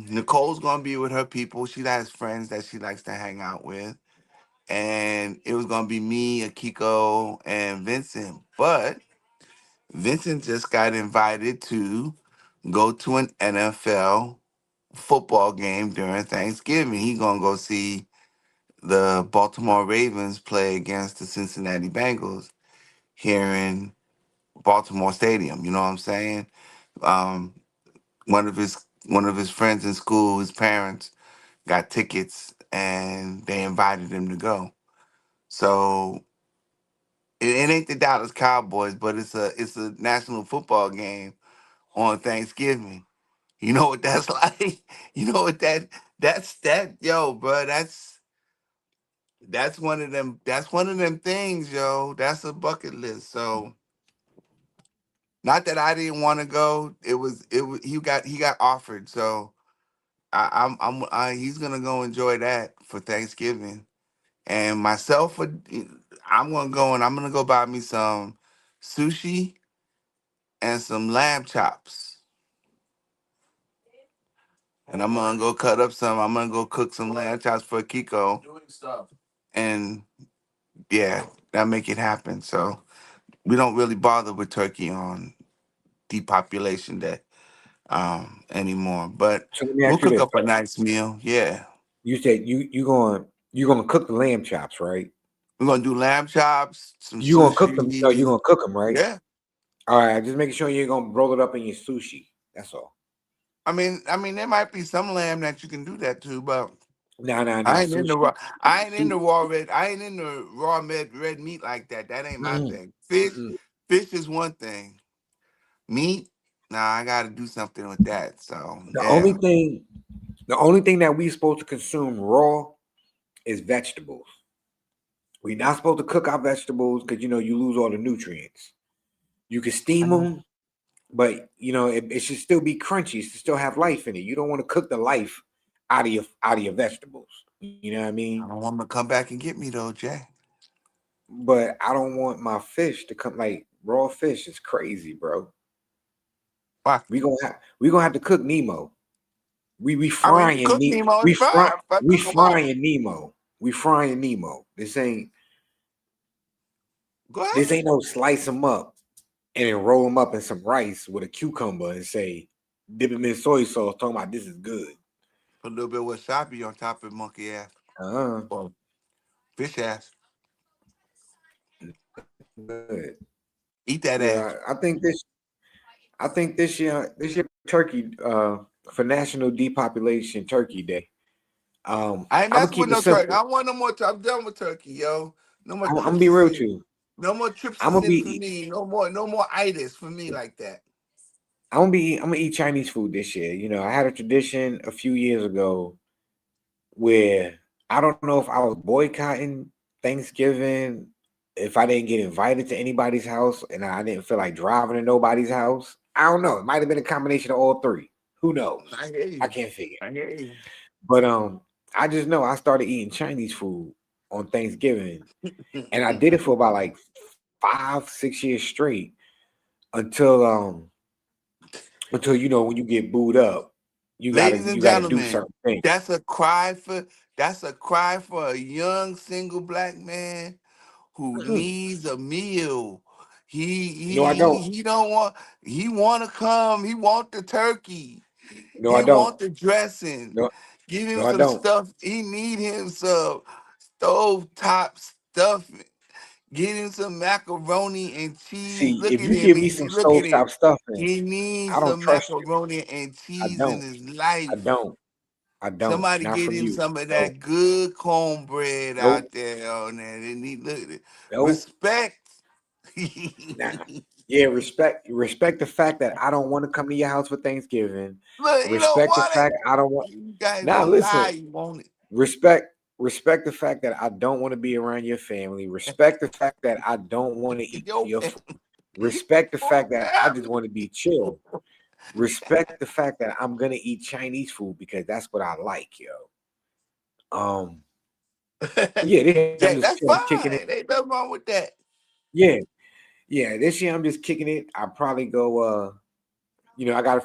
Nicole's gonna be with her people. She has friends that she likes to hang out with, and it was gonna be me, Akiko, and Vincent. But Vincent just got invited to go to an NFL football game during Thanksgiving. He gonna go see the Baltimore Ravens play against the Cincinnati Bengals here in Baltimore Stadium. You know what I'm saying? Um, one of his friends in school, his parents got tickets and they invited him to go. So it ain't the Dallas Cowboys, but it's a national football game on Thanksgiving. You know what that's like? You know what that's that yo, bro, that's one of them things, yo. That's a bucket list. So not that I didn't want to go. It was he got offered. So he's gonna go enjoy that for Thanksgiving. And myself, I'm gonna go and I'm gonna go buy me some sushi and some lamb chops. And I'm gonna go cut up some. I'm gonna go cook some lamb chops for Kiko. And yeah, that make it happen. So we don't really bother with turkey on depopulation day anymore. But So let me we'll ask you cook this: up a nice meal. Yeah. you said you gonna cook the lamb chops, right? We're gonna do lamb chops, some You gonna cook them? No, you sushi. gonna cook them, right? Yeah. All right, just making sure you ain't gonna roll it up in your sushi. That's all. I mean, there might be some lamb that you can do that to, but Nah, I ain't in the sushi. raw. I ain't in Su- the raw red. I ain't in the raw red meat like that. That ain't my mm, thing. Fish, mm. fish is one thing. Meat, nah, I got to do something with that. So The only yeah, thing, the only thing that we supposed to consume raw is vegetables. We're not supposed to cook our vegetables because you lose all the nutrients. You can steam them, but it should still be crunchy. It should still have life in it. You don't want to cook the life out of your vegetables. You know what I mean? I don't want them to come back and get me though, Jay. But I don't want my fish to come like raw fish. Is crazy, bro. Why? We gonna have to cook Nemo. We I mean, you frying cook ne- Nemo, it's we fine. fry But we cook them up. frying Nemo. We frying Nemo. Go This ahead. ain't no slice them up and then roll them up in some rice with a cucumber and say dip them in soy sauce. Talking about this is good. Put a little bit of wasabi on top of monkey ass Uh, or fish ass. good. Eat that Yeah, ass. I think this year Turkey for National Depopulation Turkey Day. I ain't I'm gonna messing keep with it no turkey. I simple. don't want no more. I'm done with turkey, yo. No more I'm gonna be real with trypsin. you. No more I'm gonna trypsin for be me. No more. No more itis for me like that. I'm gonna eat Chinese food this year. You know, I had a tradition a few years ago where I don't know if I was boycotting Thanksgiving, if I didn't get invited to anybody's house, and I didn't feel like driving to nobody's house. I don't know. It might have been a combination of all three. Who knows? I hear I you. can't figure. I hear you. But I just know I started eating Chinese food on Thanksgiving, and I did it for about like 5, 6 years straight until you know when you get booed up, Ladies and you gotta do gentlemen, certain things. that's a cry for that's a cry for a young single black man who Mm-mm. needs a meal. He No, I he he don't. he don't want he want to come. He want the turkey. No, I He don't. want the dressing. No, Give him no, I some don't. stuff. He need him some stove top stuffing. Get him some macaroni and cheese. See, Look if at you him. give me some Look at him. stovetop stuffing, He I needs don't some trust you. macaroni and I cheese in don't. his I life. don't. I don't. Somebody Not get from him you. some of No. that good cornbread Nope. out there on that. And he look at it. Nope. Respect. Nah. Yeah, respect the fact that I don't want to come to your house for Thanksgiving. Look, you don't Respect the want it. fact I don't want. You guys Now gonna lie, listen. you want it. Respect the fact that I don't want to be around your family. Respect the fact that I don't want to eat Yo, your food. Respect the oh, fact that I just want to be chill. Respect the fact that I'm gonna eat Chinese food because that's what I like, yo. Um, yeah, this year I'm Jay, just that's chilling, kicking it. fine. Ain't nothing wrong with that. Yeah, yeah. This year I'm just kicking it. I probably go. You know, I got a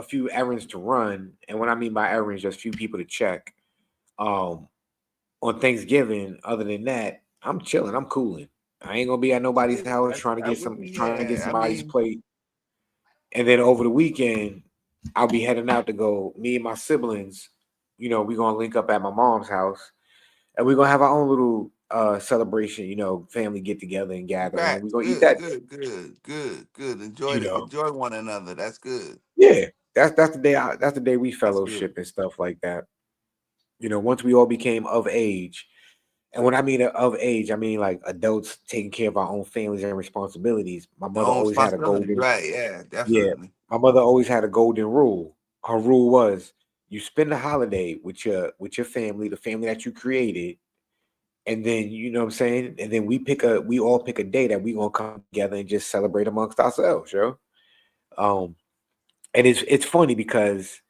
few errands to run, and what I mean by errands, just few people to check. Um, on Thanksgiving. Other than that, I'm chilling. I'm cooling. I ain't gonna be at nobody's house I wouldn't, trying to get yeah. I somebody's mean, plate. And then over the weekend, I'll be heading out to go. Me and my siblings, you know, we're gonna link up at my mom's house, and we're gonna have our own little celebration. You know, family get together and gather, and we're facts. gonna eat Good, that day. good, good, good, good. You know, Enjoy one another. That's good. yeah, that's the day. That's the day we That's good. fellowship and stuff like that. You know, once we all became of age, and when I mean of age, I mean like adults taking care of our own families and responsibilities. My Your mother own always had a responsibility, golden, right? Yeah, yeah, definitely. my mother always had a golden rule. Her rule was you spend the holiday with your family, the family that you created, and then you know what I'm saying, and then we all pick a day that we gonna come together and just celebrate amongst ourselves, yo. Um, and it's funny because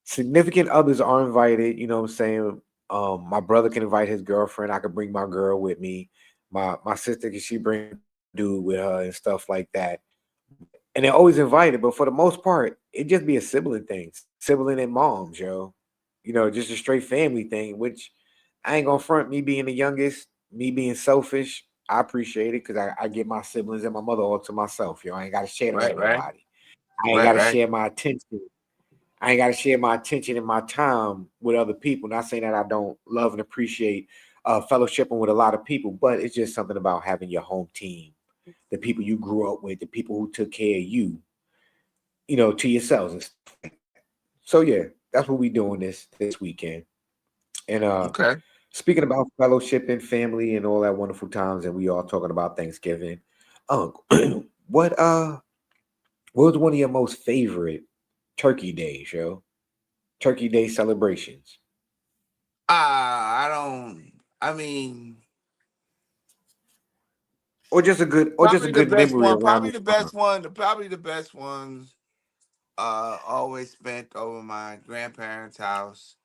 significant others are invited. You know what I'm saying? My brother can invite his girlfriend. I could bring my girl with me. My sister can she bring her dude with her and stuff like that. And they're always invited, but for the most part, it just be a sibling thing, sibling and moms, yo. You know, just a straight family thing. Which I ain't gonna front. Me being the youngest, me being selfish, I appreciate it because I get my siblings and my mother all to myself, yo. I ain't gotta share them with Right, right, nobody. I ain't right, gotta right. share my attention. I ain't got to share my attention and my time with other people. Not saying that I don't love and appreciate fellowshipping with a lot of people, but it's just something about having your home team, the people you grew up with, the people who took care of you know, to yourselves and stuff like that. So yeah, that's what we doing this weekend. And Okay. speaking about fellowship and family and all that wonderful times, and we all talking about Thanksgiving. Um, what what was one of your most favorite turkey days, yo? Turkey Day celebrations. I don't. I mean, Or just a probably the good best memory one. around Probably this the time. best one. Probably the best ones. Always spent over my grandparents' house.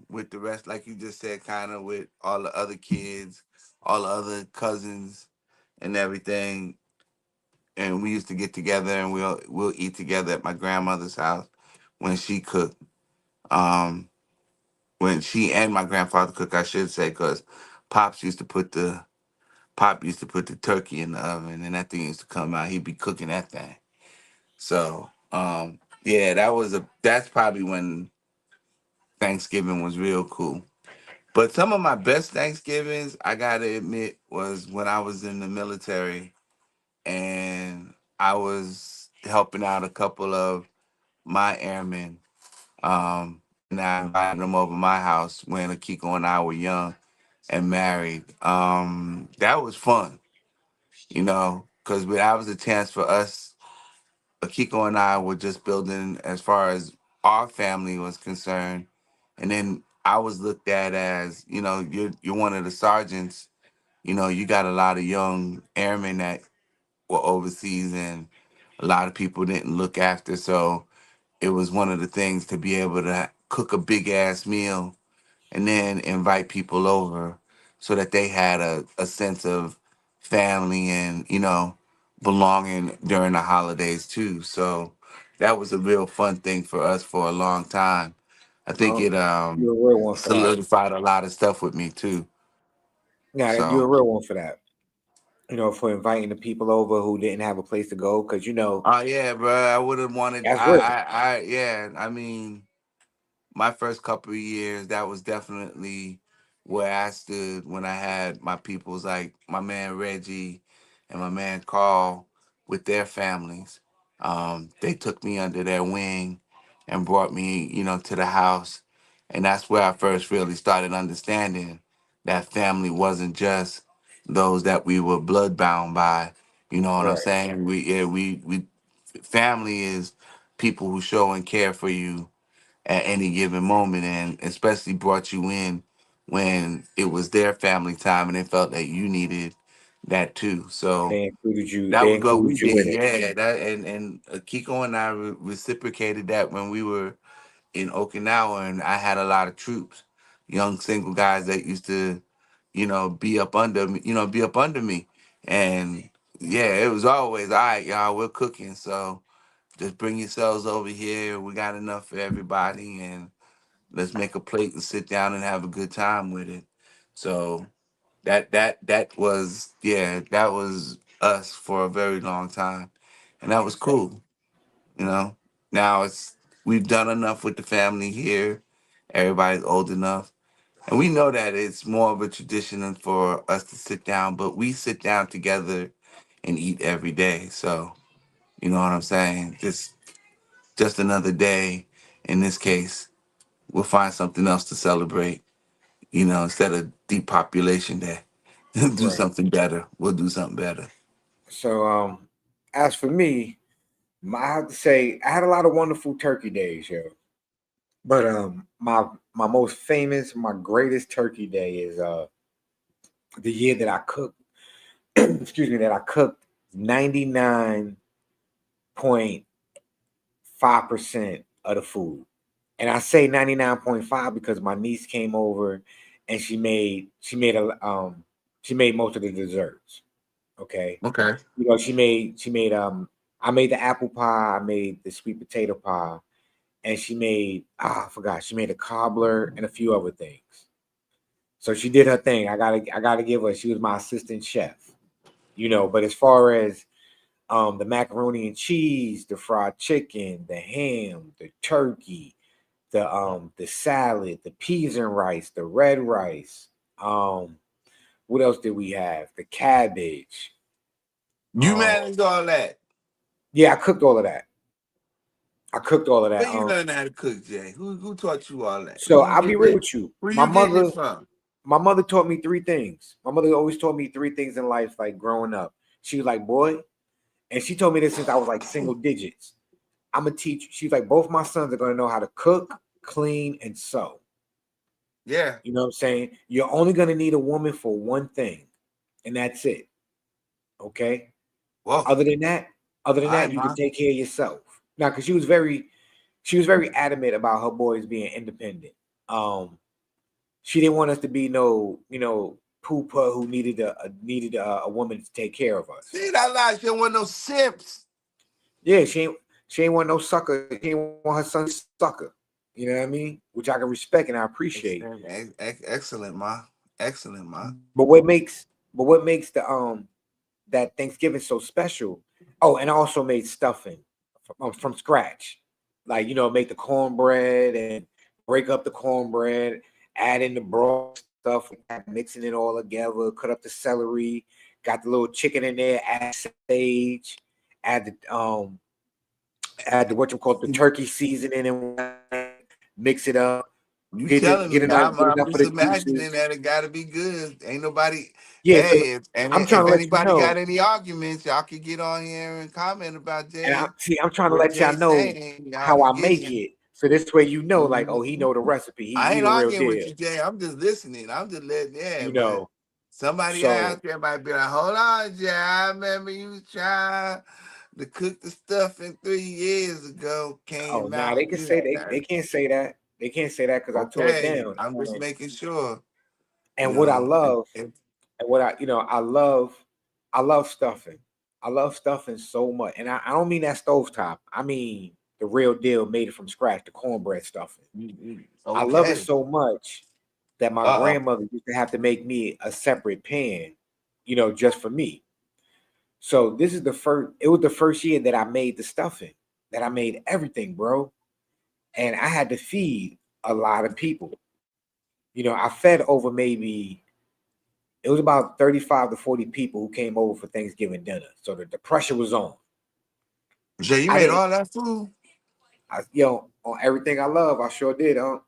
With the rest, like you just said, kind of with all the other kids, all the other cousins, and everything. And we used to get together and we'll eat together at my grandmother's house when she cooked. Um, when she and my grandfather cooked, I should say, because pops used to put the pop used to put the turkey in the oven, and that thing used to come out. He'd be cooking that thing. So, yeah, that's probably when Thanksgiving was real cool. But some of my best Thanksgivings, I gotta admit, was when I was in the military and I was helping out a couple of my airmen. And I invited them over my house when Akiko and I were young and married. That was fun, because that was a chance for us. Akiko and I were just building as far as our family was concerned, and then I was looked at as, you're one of the sergeants. You got a lot of young airmen that were overseas, and a lot of people didn't look after. So it was one of the things to be able to cook a big ass meal and then invite people over so that they had a sense of family and, belonging during the holidays too. So that was a real fun thing for us for a long time. I think Oh, it you're a real one for that. solidified a lot of stuff with me too. Yeah, you're a So real one for that. For inviting the people over who didn't have a place to go, because oh yeah, bro. I would have wanted that's real. yeah, I mean, my first couple of years, that was definitely where I stood when I had my peoples like my man Reggie and my man Carl with their families. They took me under their wing and brought me, to the house. And that's where I first really started understanding that family wasn't just those that we were bloodbound by. You know what I'm Right. saying? We family is people who show and care for you at any given moment, and especially brought you in when it was their family time and they felt that you needed that too. So They included you. that They was what we included you in did. it. Yeah, that and Kiko and I reciprocated that when we were in Okinawa, and I had a lot of troops, young single guys that used to, be up under me, and yeah, it was always all right, y'all. We're cooking, so just bring yourselves over here. We got enough for everybody, and let's make a plate and sit down and have a good time with it. So that was, yeah, that was us for a very long time, and that was cool. You know, now we've done enough with the family here. Everybody's old enough, and we know that it's more of a tradition for us to sit down, but we sit down together and eat every day. So you know what I'm saying? Just another day. In this case, we'll find something else to celebrate. Instead of depopulation day, do Right. something better. We'll do something better. So, as for me, I have to say I had a lot of wonderful turkey days, yo. But my most famous, my greatest turkey day is the year that I cooked. excuse me, that I cooked 99.5% of the food. And I say 99.5 because my niece came over and she made most of the desserts. Okay. Okay. She made I made the apple pie, I made the sweet potato pie, and she made I forgot, she made a cobbler and a few other things. So she did her thing. I gotta give her, she was my assistant chef. But as far as the macaroni and cheese, the fried chicken, the ham, the turkey, the salad, the peas and rice, the red rice. What else did we have? The cabbage. You Um, managed all that. yeah, I cooked all of that. I cooked all of that. Where you learn how to cook, Jay? Who taught you all that? So I'll be real with you. Where My you getting it mother, from? my mother taught me three things. My mother always taught me three things in life, like growing up. She was like, boy, and she told me this since I was like single digits. I'm a teacher. She's like, both my sons are gonna know how to cook, clean, and sew. Yeah. You know what I'm saying? You're only gonna need a woman for one thing, and that's it. Okay. Whoa. Other than that, other than All right, that, you can man. take care of yourself. Now, because she was very adamant about her boys being independent. Um, she didn't want us to be no, poopa who needed a woman to take care of us. See that lie? You don't want no simps. Yeah, She ain't want no sucker. She ain't want her son to be a sucker. You know what I mean? Which I can respect and I appreciate. Excellent, ma. Excellent, ma. But what makes that Thanksgiving so special? Oh, and I also made stuffing from scratch. Like, make the cornbread and break up the cornbread, add in the broth stuff like that, mixing it all together, cut up the celery, got the little chicken in there, add sage, add the what you call the turkey seasoning and mix it up, You get it telling get me? enough get I'm enough of just the juices. imagining that it got to be good. Ain't nobody. Yeah, so Hey, and I'm trying if to let you anybody know, got any arguments, y'all can get on here and comment about and Jay. I'm trying to What let y'all Jay's know saying, y'all how can I get make him. it. So this way like, oh, he Mhm. know the recipe. He I he ain't the real arguing with deal. you, Jay. I'm just listening. I'm just letting, yeah, You but know. somebody So out there might be like, hold on, Jay. I remember you was trying to cook the stuff in 3 years ago. oh Came nah, they out. can You say had they that. can't say that. They can't say that because I tore it Okay. down. I'm just making sure, you And what I know. love and what I love stuffing. I love stuffing so much. And I don't mean that stovetop. I mean the real deal made it from scratch, the cornbread stuffing. I love it Okay. so much that my Uh-oh. grandmother used to have to make me a separate pan, just for me. So it was the first year that I made the stuffing, that I made everything, bro. And I had to feed a lot of people. I fed over maybe it was about 35 to 40 people who came over for Thanksgiving dinner. So the pressure was on. Jay, you I made didn't, all that food? on everything I love, I sure did, huh?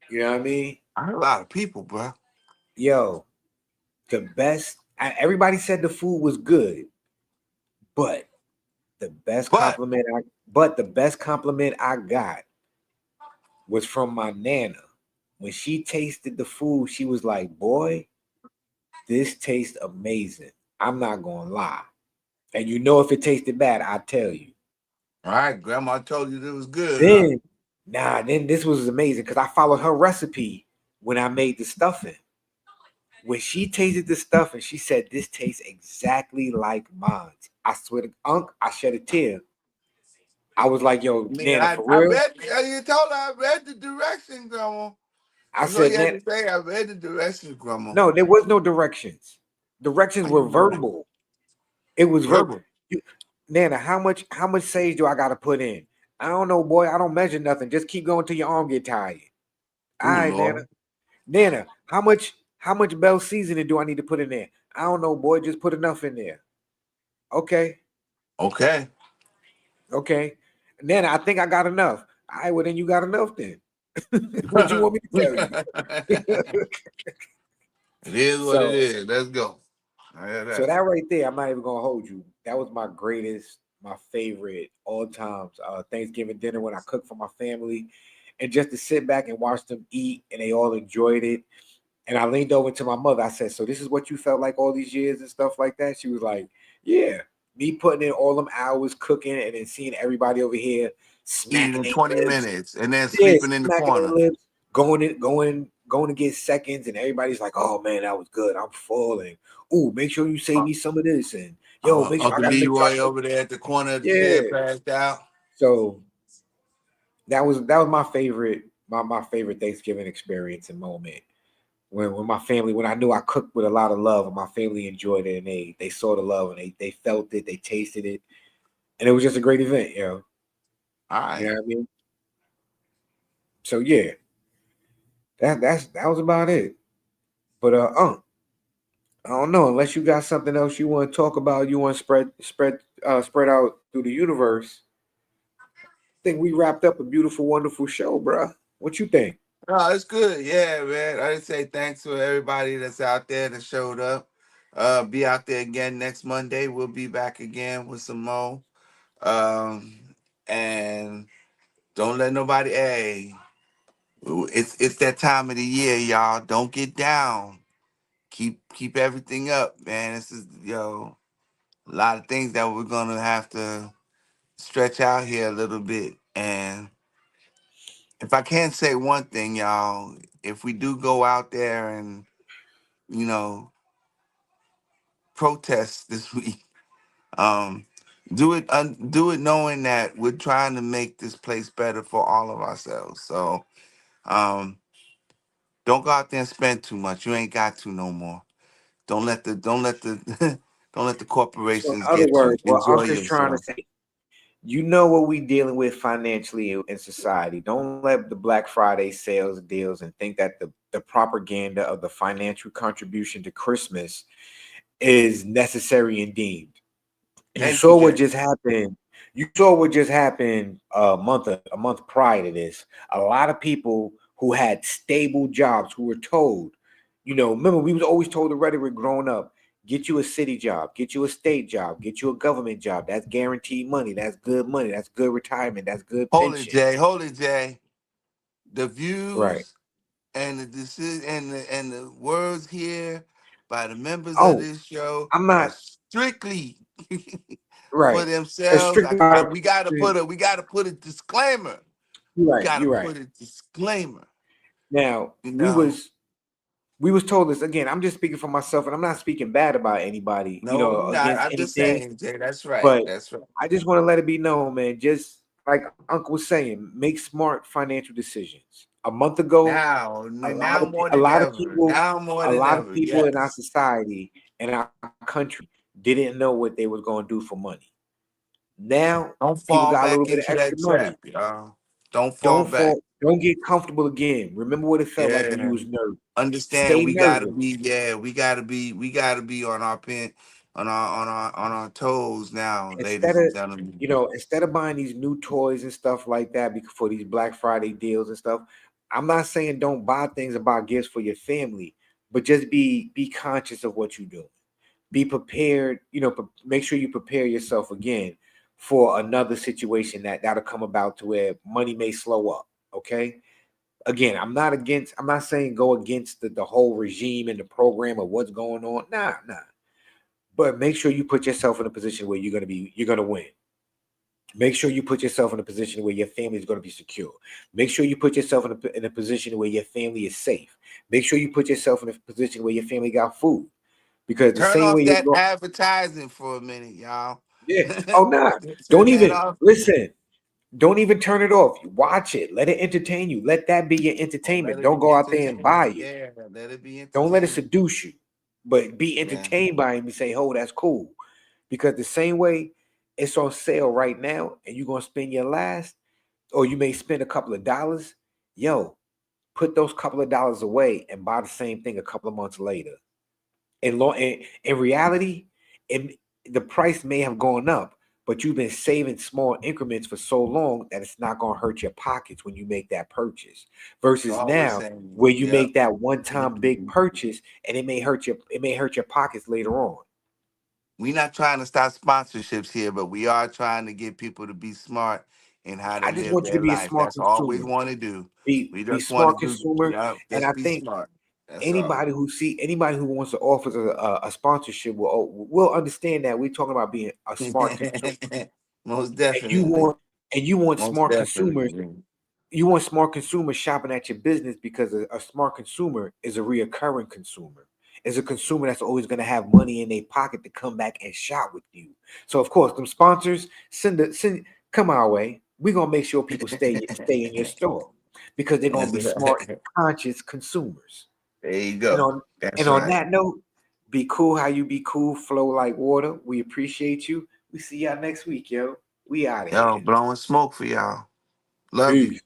You know what I mean? I heard a lot of people, bro. Yo, the best, everybody said the food was good, but the best But compliment I got was from my nana. When she tasted the food, she was like, "Boy, this tastes amazing. I'm not gonna lie." And if it tasted bad, I tell you. all right, grandma told you it was good, huh? Then, then this was amazing because I followed her recipe when I made the stuffing. When she tasted the stuffing, she said, "This tastes exactly like mine." I swear to Unc, I shed a tear. I was like, "Yo, Nigga, Nana, for I real?" read, you told her I read the directions, grandma. I That's all said, you had "Nana, to say. I read the directions, grandma. no, there was no directions. Directions How you were know? verbal. It was Verbal. you, Nana, how much sage do I gotta put in? I don't know, boy. I don't measure nothing. Just keep going till your arm get tired. All Oh, right, Nana. Lord. Nana, how much bell seasoning do I need to put in there? I don't know, boy. Just put enough in there. Okay, Okay. okay. Nana, I think I got enough. All right, well then you got enough then. What you want me to tell you? It is what it so is. Let's go. I hear so that. that right there, I'm not even gonna hold you. That was my favorite all times Thanksgiving dinner when I cooked for my family, and just to sit back and watch them eat, and they all enjoyed it. And I leaned over to my mother. I said, "So this is what you felt like all these years and stuff like that?" She was like, "Yeah." Me putting in all them hours cooking and then seeing everybody over here Eating smacking in their 20 lips. minutes and then Yeah, sleeping in the smacking their corner. lips, going to get seconds, and everybody's like, "Oh man, that was good. I'm full." And ooh, make sure you save me some of this. And yo, make sure I Uncle gotta make sure I Leroy cook. over there at the corner of the chair Yeah. passed out. So that was my favorite, my favorite Thanksgiving experience and moment. When my family, when I knew I cooked with a lot of love and my family enjoyed it and they saw the love and they felt it, they tasted it, and it was just a great event, All you know right. what I mean? So yeah, that was about it. But I don't know, unless you got something else you want to talk about, you want to spread out through the universe. I think we wrapped up a beautiful, wonderful show, bruh. What you think? No, it's good. Yeah, man. I just say thanks to everybody that's out there that showed up. Be out there again next Monday. We'll be back again with some more. Um, and don't let nobody. Hey, it's that time of the year, y'all. Don't get down. Keep everything up, man. This is a lot of things that we're gonna have to stretch out here a little bit. And if I can say one thing, y'all, if we do go out there and you know protest this week, um, do it knowing that we're trying to make this place better for all of ourselves. So um don't go out there and spend too much. You ain't got to no more. Don't let the don't let the So in corporations other get you. words, what Enjoy Uncle's trying to yourself. say, you know what we dealing with financially in society. Don't let the Black Friday sales deals and think that the propaganda of the financial contribution to Christmas is necessary and deemed. You Thank you, saw what Jay. just happened. You saw what just happened a month prior to this. A lot of people who had stable jobs who were told, remember we was always told the rhetoric growing up, get you a city job, get you a state job, get you a government job. That's guaranteed money. That's good money. That's good retirement. That's good Hold it, pension. Jay. Hold it, Jay. The Right. views and the decision and the words here by the members of Oh, this show I'm are not strictly for right. It's themselves. strictly by We gotta put a disclaimer. you're We right. gotta You're right. put a disclaimer. Now You we know. was we was told this again. I'm just speaking for myself, and I'm not speaking bad about anybody, No, you're not. against I'm just anything. saying, Jay. That's right. But That's right. I just want to let it be known, man. Just like Uncle was saying, make smart financial decisions. A month ago, Now more a than lot of ever. people, Now more a than lot of ever. people in our Yes. society and our country didn't know what they was going to do for money. Now Don't people fall got a little back bit of into extra that money. trap, y'all. Don't fall Don't back. fall. Don't get comfortable again. Remember what it felt like when you Yeah. was nervous. Understand Stay we gotta nervous. be, yeah, we gotta be on our pin on our toes now, instead ladies of and gentlemen. instead of buying these new toys and stuff like that for these Black Friday deals and stuff, I'm not saying don't buy things about gifts for your family, but just be conscious of what you do. Be prepared. Make sure you prepare yourself again for another situation that'll come about to where money may slow up. Okay. Again, I'm not saying go against the whole regime and the program of what's going on. Nah. But make sure you put yourself in a position where you're gonna win. Make sure you put yourself in a position where your family is going to be secure. Make sure you put yourself in a position where your family is safe. Make sure you put yourself in a position where your family got food. Because the Turn same way off you're that going, advertising for a minute, y'all. yeah. Oh, nah. Don't Turn that even off. listen. Don't even turn it off. Watch it. Let it entertain you. Let that be your Oh, let entertainment. it Don't be go out there and buy entertainment. it. Yeah, let it be Don't let it entertainment. seduce you. But be Yeah. entertained by it and say, "Oh, that's cool." Because the same way it's on sale right now, and you're gonna spend your last, or you may spend a couple of dollars. Yo, put those couple of dollars away and buy the same thing a couple of months later. In reality, the price may have gone up, but you've been saving small increments for so long that it's not going to hurt your pockets when you make that purchase. That's Versus all we're now, saying. where you Yep. make that one-time big purchase and it may hurt your pockets later on. We're not trying to stop sponsorships here, but we are trying to get people to be smart in how I they just live want you to their be a life. smart That's all we consumer. want to do. We Be just want to smart do, consumer, yeah, and just I be think smart. That's all. anybody who wants to offer a sponsorship will understand that we're talking about being a smart consumer, Most and you definitely. want Most smart consumers. definitely. You want smart consumers shopping at your business because a smart consumer is a reoccurring consumer. Is a consumer that's always going to have money in their pocket to come back and shop with you. So of course, them sponsors send come our way. We're gonna make sure people stay in your store because they're gonna That's be smart, right. conscious consumers. There you And go. on That's right. that note, be cool how you be cool, flow like water. We appreciate you. We see y'all next week, yo. We out of Yo, here. blowing smoke for y'all. Love you. Peace.